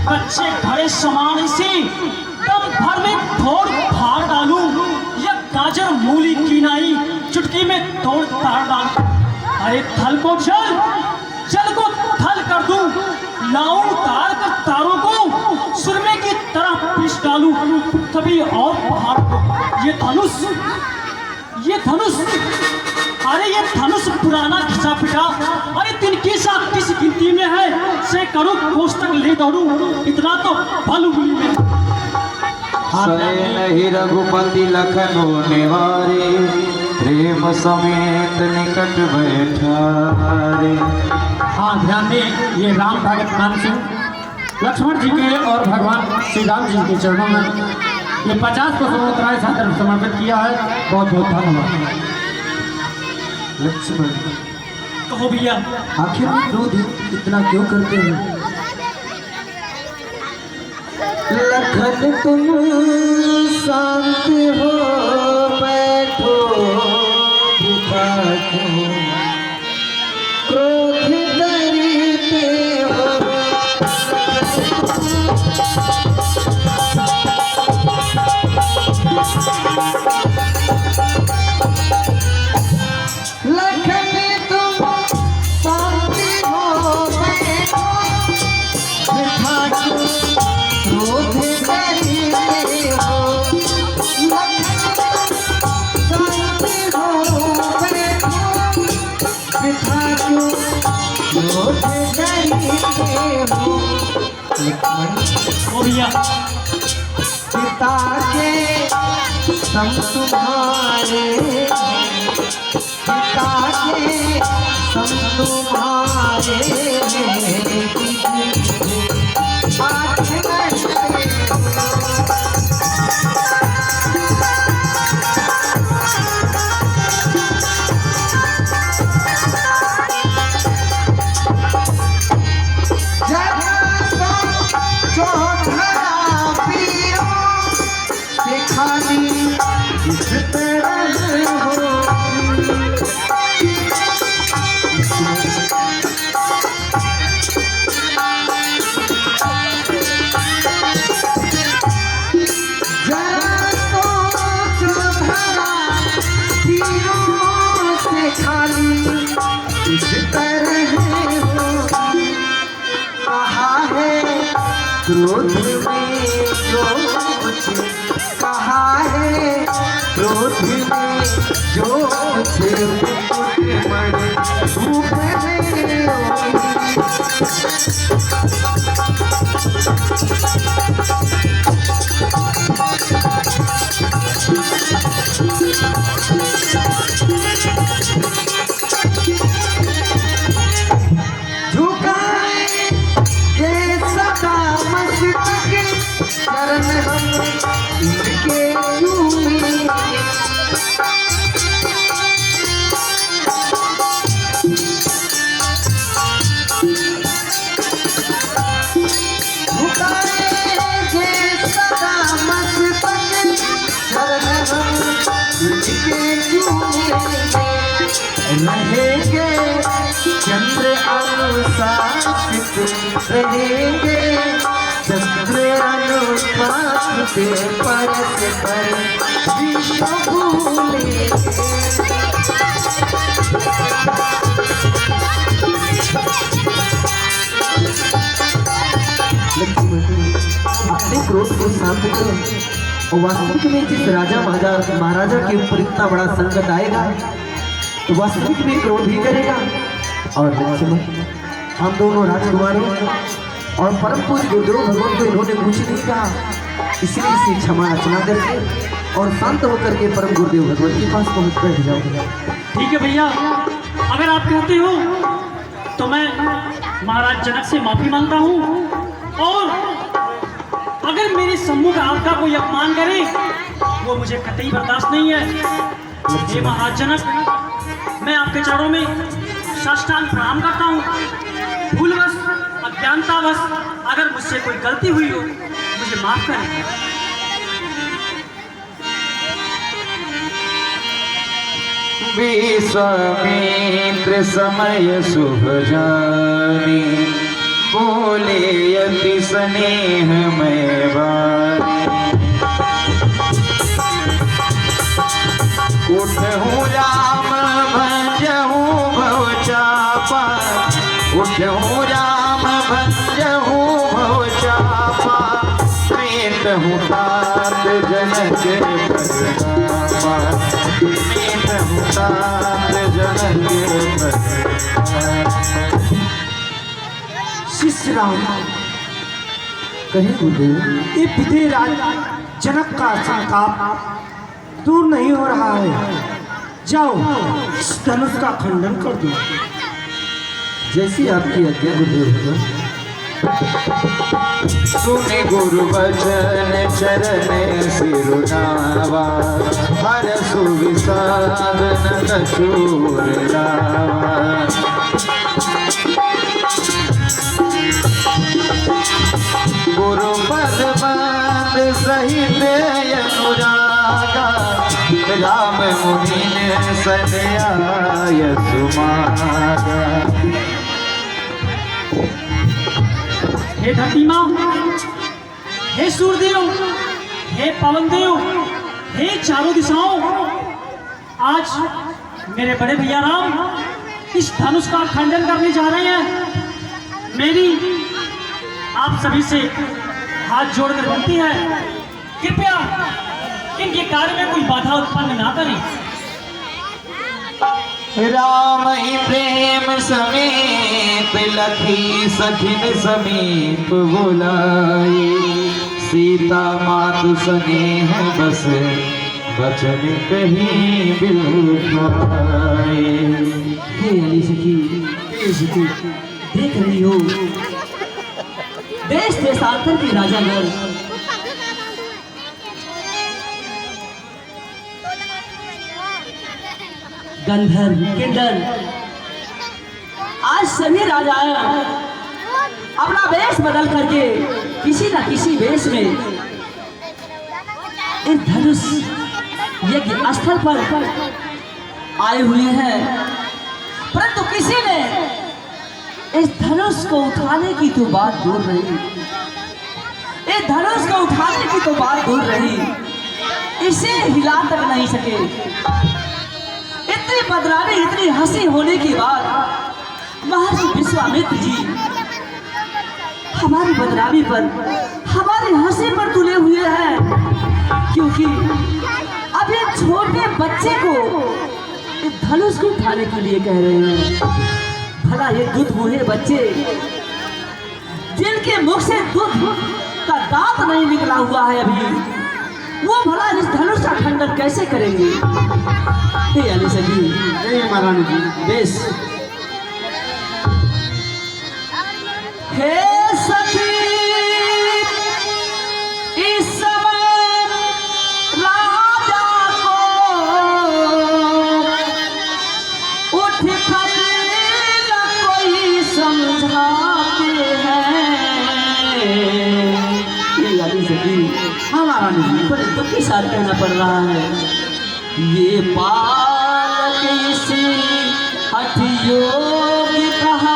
S5: कच्चे घड़े समान इसी दम भर में तोड़ फाड़ डालूं, या गाजर मूली की नाई चुटकी में तोड़ ताड़ डालूं। अरे थल को जल को थल कर दूं, लाऊं तार कर तारों को सुरमे की तरह पीस डालूं पृथ्वी और पहाड़ को। ये धनुष, अरे ये धनुष पुराना घिसा पिटा, अरे तिनके साथ किस गिनती में है? से करूं कोस तक ले दौड़ूं, इतना तो बल उंगली में।
S7: सरे नहीं रघुपति लखन निवारे, प्रेम समेत निकट बैठारे।
S4: हाँ ध्यान दें, ये राम भगत मान सिंह लक्ष्मण जी के और भगवान श्री राम जी के चरणों में ये 50 को समुद्राय सादर समर्पित किया है। बहुत बहुत धन्यवाद।
S8: लक्ष्मण,
S5: कहो भैया,
S8: आखिर क्रोध इतना क्यों करते हैं? लखन तुम शांत हो बैठो, क्रोध करते हो। लखन तुम शांत हो बैठो, क्रोध करते हो। पिता के सम तुम्हारे, पिता के सम तुम्हारे, क्रोध में जो मुझे कहा है, क्रोध में जो मुझे चंद्र अनुशासित रहेंगे, चंद्र अनुशासित परस्पर विश्व भूलेंगे। अपने क्रोध को शांत करो और वास्तविक में जिस राजा महाराजा के ऊपर इतना बड़ा संकट आएगा तो वास्तविक में क्रोध ही करेगा। और लक्ष्मण, हम दोनों राजकुमारों और परम पूज्य गुरुदेव भगवान को इन्होंने कुछ नहीं कहा, इसलिए इसे क्षमा याचना करके और शांत होकर के परम गुरुदेव भगवान के पास पहुँच बैठ जाओ।
S5: ठीक है भैया, अगर आप कहते हो तो मैं महाराज जनक से माफी मांगता हूँ, और अगर मेरे सम्मुख आपका कोई अपमान करे वो मुझे कतई बर्दाश्त नहीं है। ये महाराज जनक, मैं आपके चरणों में साष्टांग प्रणाम करता हूँ। भूलवश अज्ञानतावश अगर मुझसे कोई गलती हुई हो मुझे माफ करें।
S7: विश्वामित्र समय शुभ जानी, बोले अति स्नेह में वाणी। उठहूँ राम भंजहूँ भव चापा, उठहूँ राम भंजहूँ भव चापा। प्रेतहूँ तात जनक बरनामा, प्रेतहूँ तात जनक बरनामा।
S8: शिष्य राम कहे गुरुदेव, ये विधि राज जनक का संताप दूर नहीं हो रहा है, जाओ इस धनुष का खंडन कर दो। जैसी आपकी आज्ञा गुरुदेव।
S7: सुने गुरु वचन चरण सिरुनावा, हर सुविसाद न कछूर लावा। गुरु पद बंद सहित अनुरागा, राम मुनि ने सन्याय सुमागा।
S5: हे धरती माँ, हे सूर्यदेव, हे पवनदेव, हे चारों दिशाओं, आज मेरे बड़े भैया राम इस धनुष का खंडन करने जा रहे हैं। मेरी आप सभी से हाथ जोड़कर विनती है, कृपया इनके कार्य में कोई बाधा उत्पन्न ना करें।
S7: राम ही प्रेम समेत लखी सखिन समीप बुलाई, सीता मातु स्नेह बस बचन कहीं बिलखाए।
S6: हे अली सखी, देख रही हो देश देशांतर के राजागण गंधर्व किंडर आज सभी राजाएं अपना वेश बदल करके किसी न किसी वेश में इस धनुष यज्ञ स्थल पर आए हुए हैं, परंतु किसी ने इस धनुष को उठाने की तो बात दूर रही, इस धनुष को उठाने की तो बात दूर रही, इसे हिला तक नहीं सके। इतनी बदनामी, इतनी हंसी होने के बाद महर्षि विश्वामित्र जी हमारी बदनामी पर, हमारी हंसी पर तुले हुए हैं, क्योंकि अब एक छोटे बच्चे को इस धनुष को उठाने के लिए कह रहे हैं। भला ये दूध बूढ़े बच्चे जिनके मुख से दूध का दांत नहीं निकला हुआ है अभी, वो भला इस धनुष का खंडन कैसे करेंगे? हे अली सखी,
S3: महारानी जी,
S6: बेश। हे सखी, इस समय राजा को उठ कर न कोई समझाते हैं। ये अली सखी,
S3: हाँ महारानी जी,
S6: पर दुख के साथ कहना पड़ रहा है। ये बालक इसी हठ योग कहा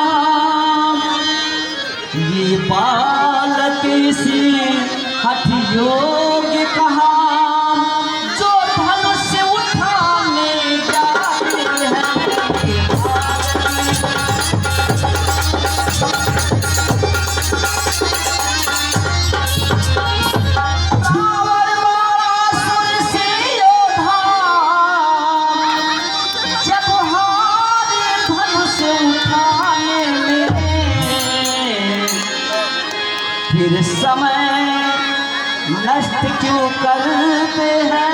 S6: फिर समय नष्ट क्यों करते हैं?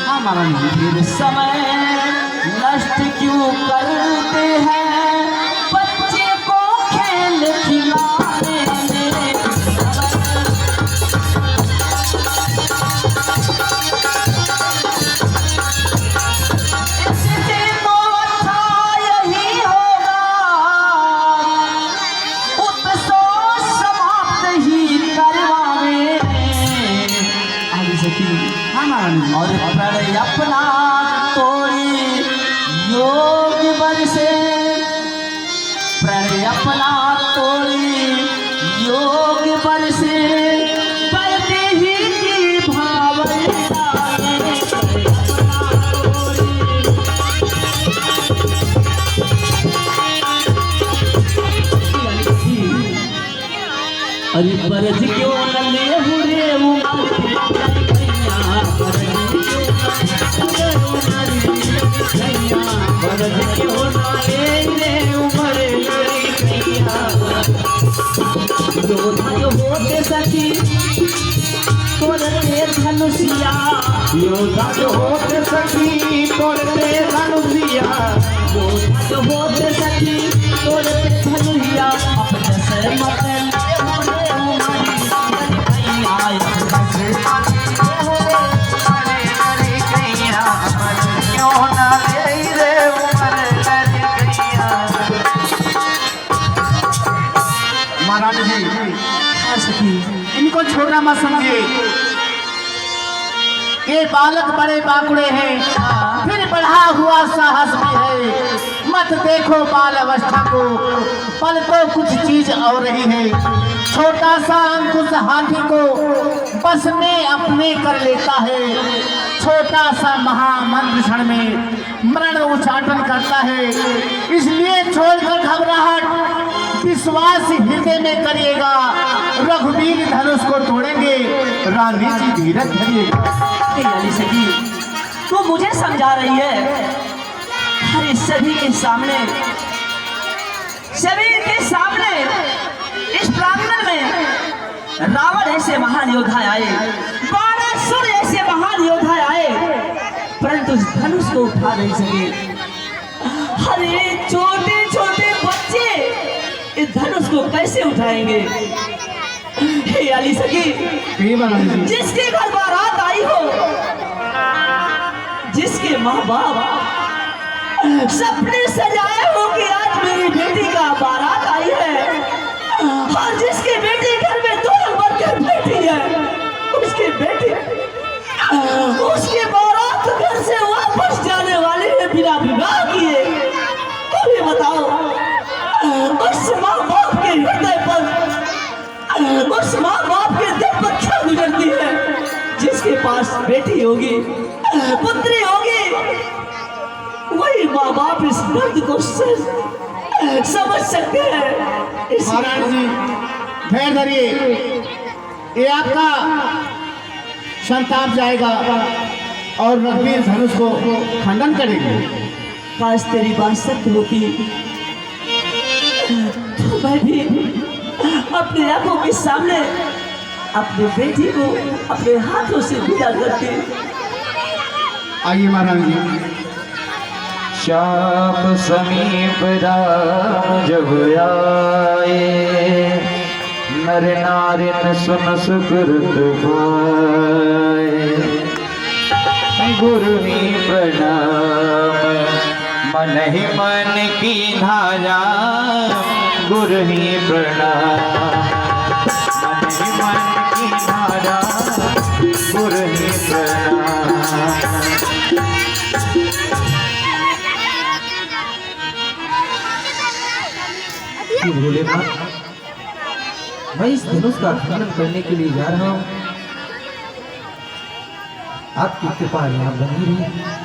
S6: हाँ महारानी, फिर समय नष्ट क्यों करते हैं? बच्चे को खेल खिलाने में इससे तो अच्छा यही होगा उत्सव समाप्त ही करवावे। आगे सखी और प्रणय अपना तोड़ी योग बल से, प्रणय अपना तोड़ी योग बल से बढ़ते ही की भावना अरे बरज क्यों न ले हुरे बरज क्यों न ले उमर योद्धा जो होते सखी तोड़ते धनुषिया,
S3: योद्धा जो होते सखी तोड़ते धनुषिया,
S6: योद्धा जो होते सखी तोड़ते धनुषिया। अपने से मत
S3: महारानी जी, इनको छोड़ना मत समझिए। ये बालक बड़े बाकुड़े हैं, फिर बढ़ा हुआ साहस भी है। मत देखो बाल अवस्था को, पल तो कुछ चीज और रही है। छोटा सा अंकुश हाथी को बस में अपने कर लेता है। छोटा सा महामंत्र क्षण में मरण उच्चाटन करता है। इसलिए छोड़कर घबराहट विश्वास हृदय में करिएगा। रघुवीर धनुष को तोड़ेंगे, रानी जी धीरज धरिएगा।
S6: सखी तू मुझे समझा रही है? अरे सभी के सामने इस प्रांगण में रावण ऐसे महान योद्धा आए, बाणासुर ऐसे महान योद्धा आए, परंतु उस धनुष को उठा नहीं सके। अरे छोटे छोटे बच्चे इस धनुष को कैसे उठाएंगे? हे अली सखी, जिसके घर बारात आई हो, जिसके माँ बाप सपने सजाए हो कि आज मेरी बेटी का बारात आई है, और जिसके बेटी घर में दो नंबर कर बैठी है, उसके बारात घर से वापस जाने वाले हैं बिना विवाह किए। अभी बताओ उस माँ बाप के हृदय पर, उस माँ बाप के दिल पर क्या गुजरती है? जिसके पास बेटी होगी, पुत्री होगी, वही माँ बाप इस दर्द को समझ सकते हैं।
S3: महाराज जी धैर्य धरिए, ये आपका संताप जाएगा और रघुवीर धनुष को खंडन करेंगे।
S6: काश तेरी बात सत्य होती तो मैं भी अपने आंखों के सामने अपनी बेटी को अपने हाथों से विदा करती।
S3: आइए महाराज जी।
S7: श्याम समीप राम जब आए, नर नारिन सुन सुकृत पाए। गुरु ही प्रणाम मन ही मन की धारा, गुरु ही प्रणाम मन ही मन की धारा, गुरु ही प्रणाम।
S8: भोलेनाथ, मैं इस धनुष का खनन करने के लिए जा रहा हूँ, आपकी कृपा यहाँ बनी रही।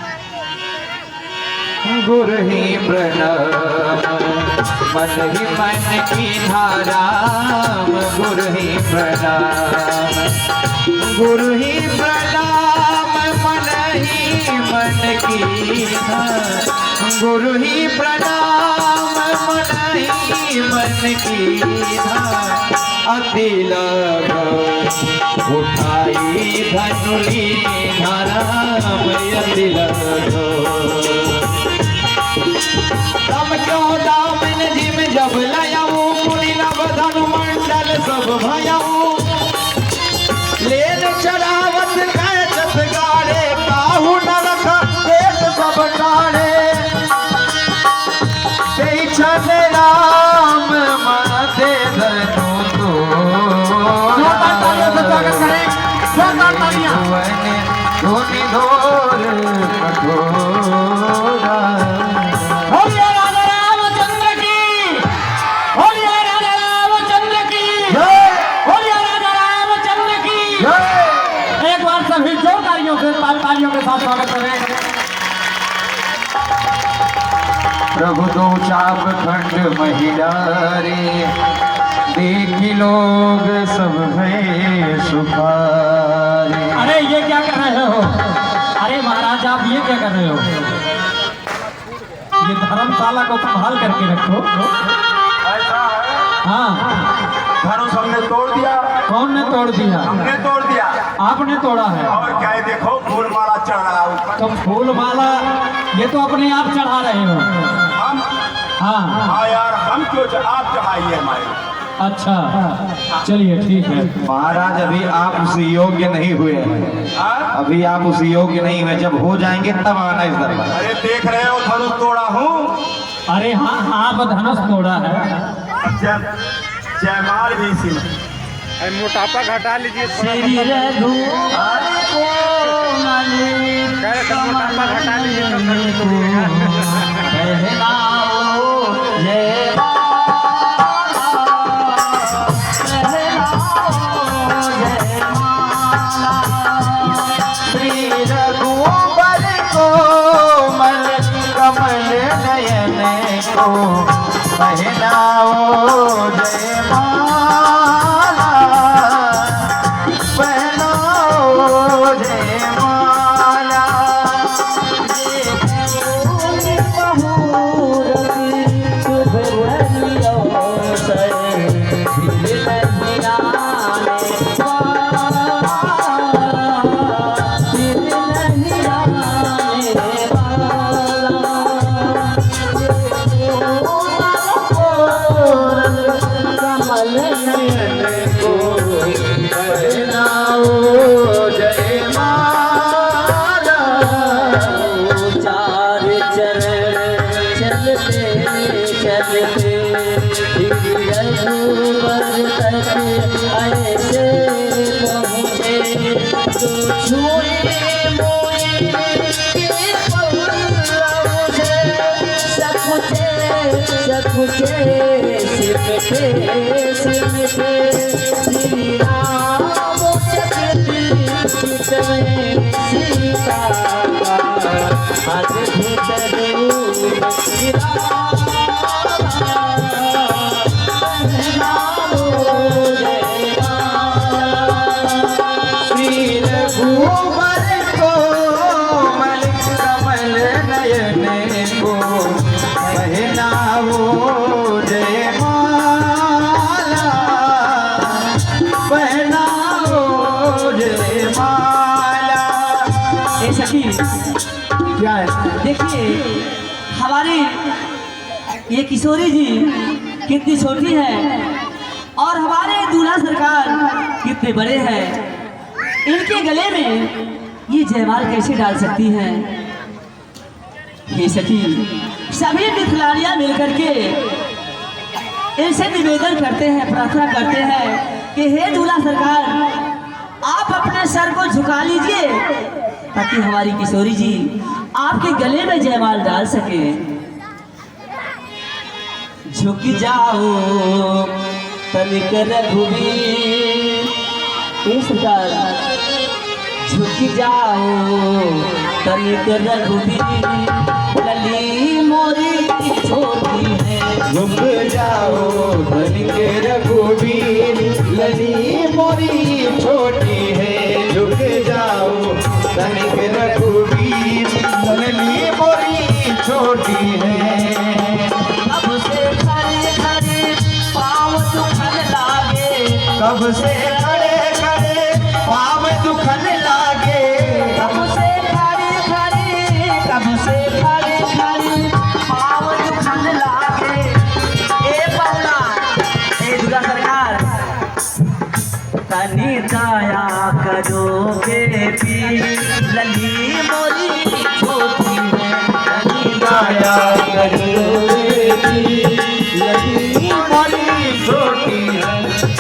S7: गुरु ही प्रणाम मन ही मन की धारा, गुरु ही प्रणाम, गुरु ही प्रणाम मन ही मन की धारा, गुरु ही प्रणाम मन ही मन की धारा। अति लगन उठाई धनुली धरम अति लगन तम क्यों दामन जिम जब लयाऊ मुनि नभ धनु मंडल सब भयाऊ लेन चढ़ावत कैचत गाड़े काहू न रख देख सब टाड़े छन राम माते धनु तो धोनी धोर
S2: बोलिए राजा रामचंद्र की, बोलिए राजा रामचंद्र की, बोलिए राजा रामचंद्र की। एक बार सभी जोरदारियों से तालियों के साथ स्वागत करें।
S7: प्रभु दो चाप खंड महिला रे देखी लोग सब है सुखारे।
S2: अरे ये क्या कर रहे हो? अरे महाराज आप ये क्या कर रहे हो? ये धर्मशाला को संभाल करके रखो। हाँ,
S1: धनुष हमने तोड़ दिया।
S2: कौन ने तोड़ दिया?
S1: हमने तोड़ दिया।
S2: आपने तोड़ा है।
S1: और क्या है, देखो फूल माला चढ़ रहा है ऊपर।
S2: तो फूल माला ये तो अपने आप चढ़ा रहे हो।
S1: हम
S2: हाँ
S1: हाँ यार, हम क्यों आप चढ़ाइए हमारे।
S2: अच्छा चलिए ठीक है।
S7: महाराज अभी आप उस योग्य नहीं हुए हैं,
S1: हाँ?
S7: अभी आप उस योग्य नहीं हुए, जब हो जाएंगे तब आना इस दरबार।
S1: अरे देख रहे हो धनुष तोड़ा हूँ।
S2: अरे हाँ आप धनुष तोड़ा है।
S1: जयमाल भी इसी में।
S4: मोटापा घटा लीजिए
S2: श्री रघुवर
S4: मोटापा घटा लीजिए
S2: कहलाओ जय
S7: श्री रघुवर कोमल कमल नयन को पहनाओ जय माला, पहनाओ जय माला।
S6: क्या है? देखिए हमारी ये किशोरी जी कितनी छोटी है और हमारे दूल्हा सरकार कितने बड़े हैं। इनके गले में ये जयमाल कैसे डाल सकती हैं? ये सखी सभी मिथिलानियां मिलकर के इनसे निवेदन करते हैं, प्रार्थना करते हैं कि हे दूल्हा सरकार आप अपने सर को झुका लीजिए ताकि हमारी किशोरी जी आपके गले में जयमाल डाल सके। झुक जाओ तनिक रघुवीर, सरकार झुक जाओ तनिक रघुवीर, गली मोरी छोटी है।
S7: झुक जाओ तनिक रघुवीर, लली मोरी छोटी है। झुक जाओ तनिक रघुवीर, लली मोरी छोटी है।
S6: अब से खड़े खड़े पाँव दुखन लागे,
S7: कब से खड़े खड़े पाँव दुखन लागे,
S6: कब से खड़ी खड़ी, कब से खड़ी खड़ी पाँव दुखन लागे। ए पहुना, ए दुर्गा सरकार, तनी दया करोगे भी लली मोरी छोटी है, तनी दया करोगे भी लली मोरी छोटी है।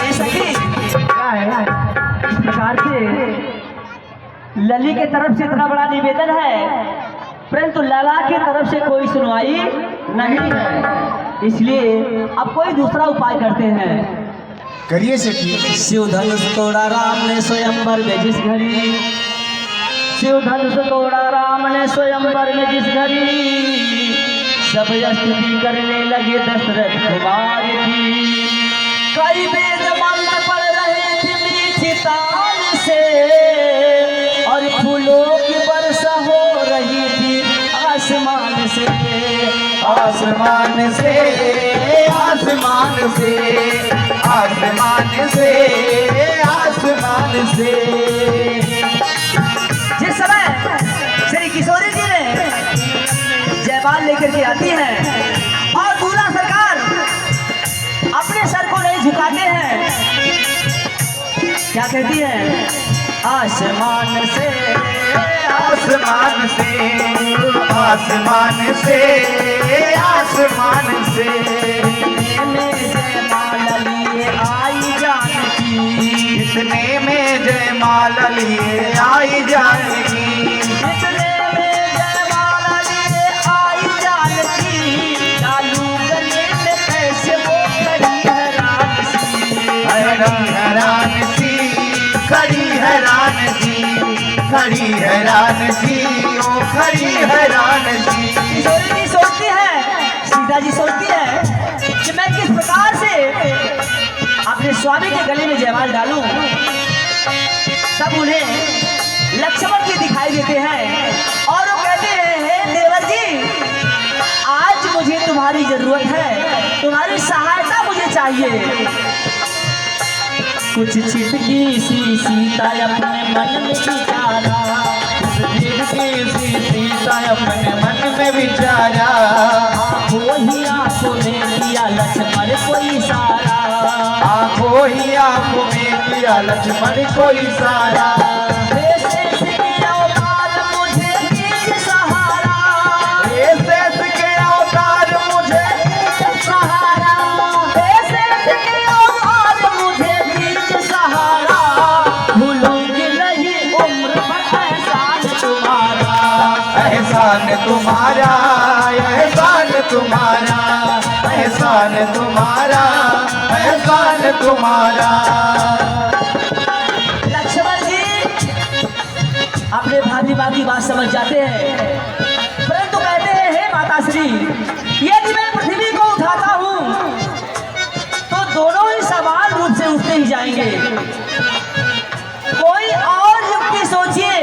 S6: ऐसा ही इस प्रकार से लली के तरफ से इतना बड़ा निवेदन है, परंतु लला की तरफ से कोई सुनवाई नहीं है, इसलिए अब कोई दूसरा उपाय करते हैं।
S7: करिए सेठी।
S6: शिव धनुष तोड़ा राम ने स्वयंवर में जिस घड़ी, शिव धनुष तोड़ा राम ने स्वयंवर में जिस घड़ी, सब स्तुति करने लगे दशरथ कुमार की। कई वेद मंत्र पढ़ रहे थे मीठी तान से, और फूलों की वर्षा हो रही थी आसमान से,
S7: आसमान से, आसमान से, आसमान से, आसमान से।
S6: जिस समय श्री किशोरी जी ने जयमाल लेकर के आती हैं और दूल्हा सरकार अपने सर को नहीं झुकाते हैं, क्या कहती हैं? आसमान से,
S7: आसमान से, आसमान से, आसमान से।
S6: जयमाल लिए आई जानकी,
S7: इतने में जयमाल लिए आई जानकी,
S6: इतने में जयमाल लिए आई जानकी। लालू गले में कैसे वो खड़ी हैरान सी,
S7: हैरान सी, खड़ी हैरान सी, खड़ी हैरान सी, ओ खड़ी हैरान सी।
S6: किशोरी जी सोचती है, सीता जी सोचती है कि मैं किस प्रकार से अपने स्वामी के गले में जयमाल डालूं। तब उन्हें लक्ष्मण जी दिखाई देते हैं और वो कहते हैं, हे देवर जी, आज मुझे तुम्हारी जरूरत है, तुम्हारी सहायता मुझे चाहिए। कुछ छिटकी सी सीता अपने मन में विचारा,
S7: छिटकी सी सीता अपने मन में विचारा,
S6: आंखों ही आंखों में दिया लक्ष्मण को इशारा,
S7: आंखों ही आंखों में किया लक्ष्मण को इशारा।
S6: शेष के अवतार मुझे बीच सहारा,
S7: शेष के अवतार मुझे
S6: सहारा, शेष के अवतार मुझे बीच सहारा। भूलूंगी नहीं उम्र भर एहसान तुम्हारा,
S7: एहसान तुम्हारा, एहसान तुम्हारा, एहसान तुम्हारा, एहसान तुम्हारा।
S6: लक्ष्मण जी अपने भाभी माँ की बात समझ जाते हैं, परंतु कहते हैं, हे माता श्री, यदि मैं पृथ्वी को उठाता हूँ तो दोनों ही समान रूप से उठते ही जाएंगे। कोई और युक्ति सोचिए,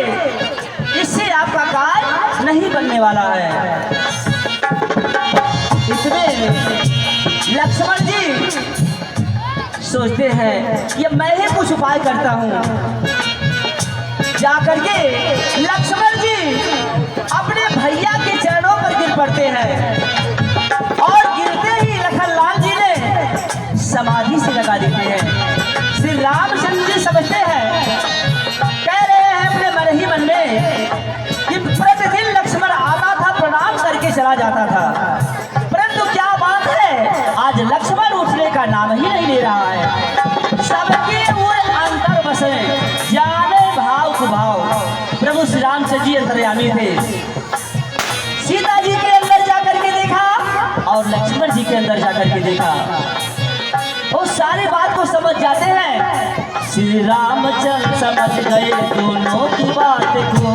S6: इससे आपका कार्य नहीं बनने वाला है। इसमें लक्ष्मण जी सोचते हैं कि मैं ही कुछ उपाय करता हूँ। जाकर के लक्ष्मण जी अपने भैया के चरणों पर गिर पड़ते हैं और गिरते ही लखनलाल जी ने समाधि से लगा देते हैं। श्री रामचंद्र जी समझते हैं, कह रहे हैं अपने मन ही मन में कि प्रतिदिन लक्ष्मण आता था, प्रणाम करके चला जाता था, परंतु क्या बात है, आज लक्ष्मण उठने का नाम ही नहीं ले रहा है। सबके वो अंतर बसे, जाने भाव को भाव। प्रभु श्री रामचंद्र जी अंतर्यामी थे, सीता जी के अंदर जाकर के देखा और लक्ष्मण जी के अंदर जाकर के देखा, वो सारी बात को समझ जाते हैं। श्री रामचंद्र समझ गए दोनों की बात को,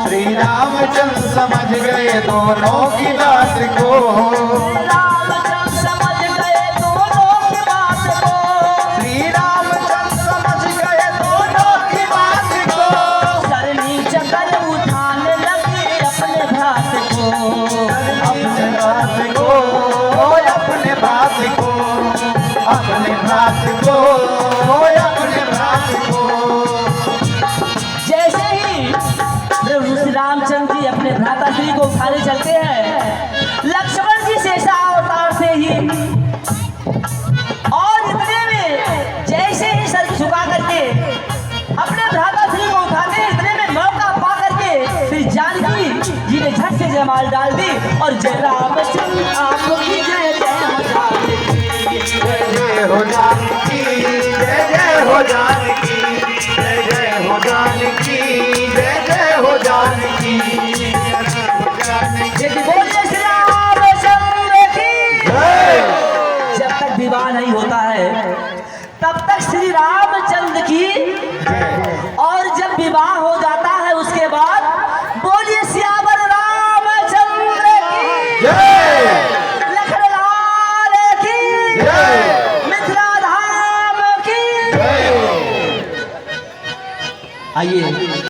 S7: श्री रामचंद्र समझ गए दोनों की बात को,
S6: रामचंद्र समझ गए दोनों की बात को,
S7: श्री रामचंद्र समझ गए दोनों की बात को।
S6: सर नीचे कर उठाने लगे अपने भात को,
S7: अपने बात को, अपने बात को, अपने भ्रात को, अपने भ्रात को।
S6: जैसे ही प्रभु श्री रामचंद्र जी अपने भ्राता श्री को उठाने चलते हैं, लक्ष्मण जी शेषा अवतार से ही और इतने में जैसे ही सर झुका करके अपने भ्राता श्री को उठाते, इतने में मौका पा करके श्री जानकी जी ने झट से जयमाल डाल दी और जय रामचंद्र आपकी जय जय हो जानकी,
S7: जय हो जानकी, जय जय हो जानकी, जय जय हो जानकी, जय जय हो जानकी, जय जय हो जानकी।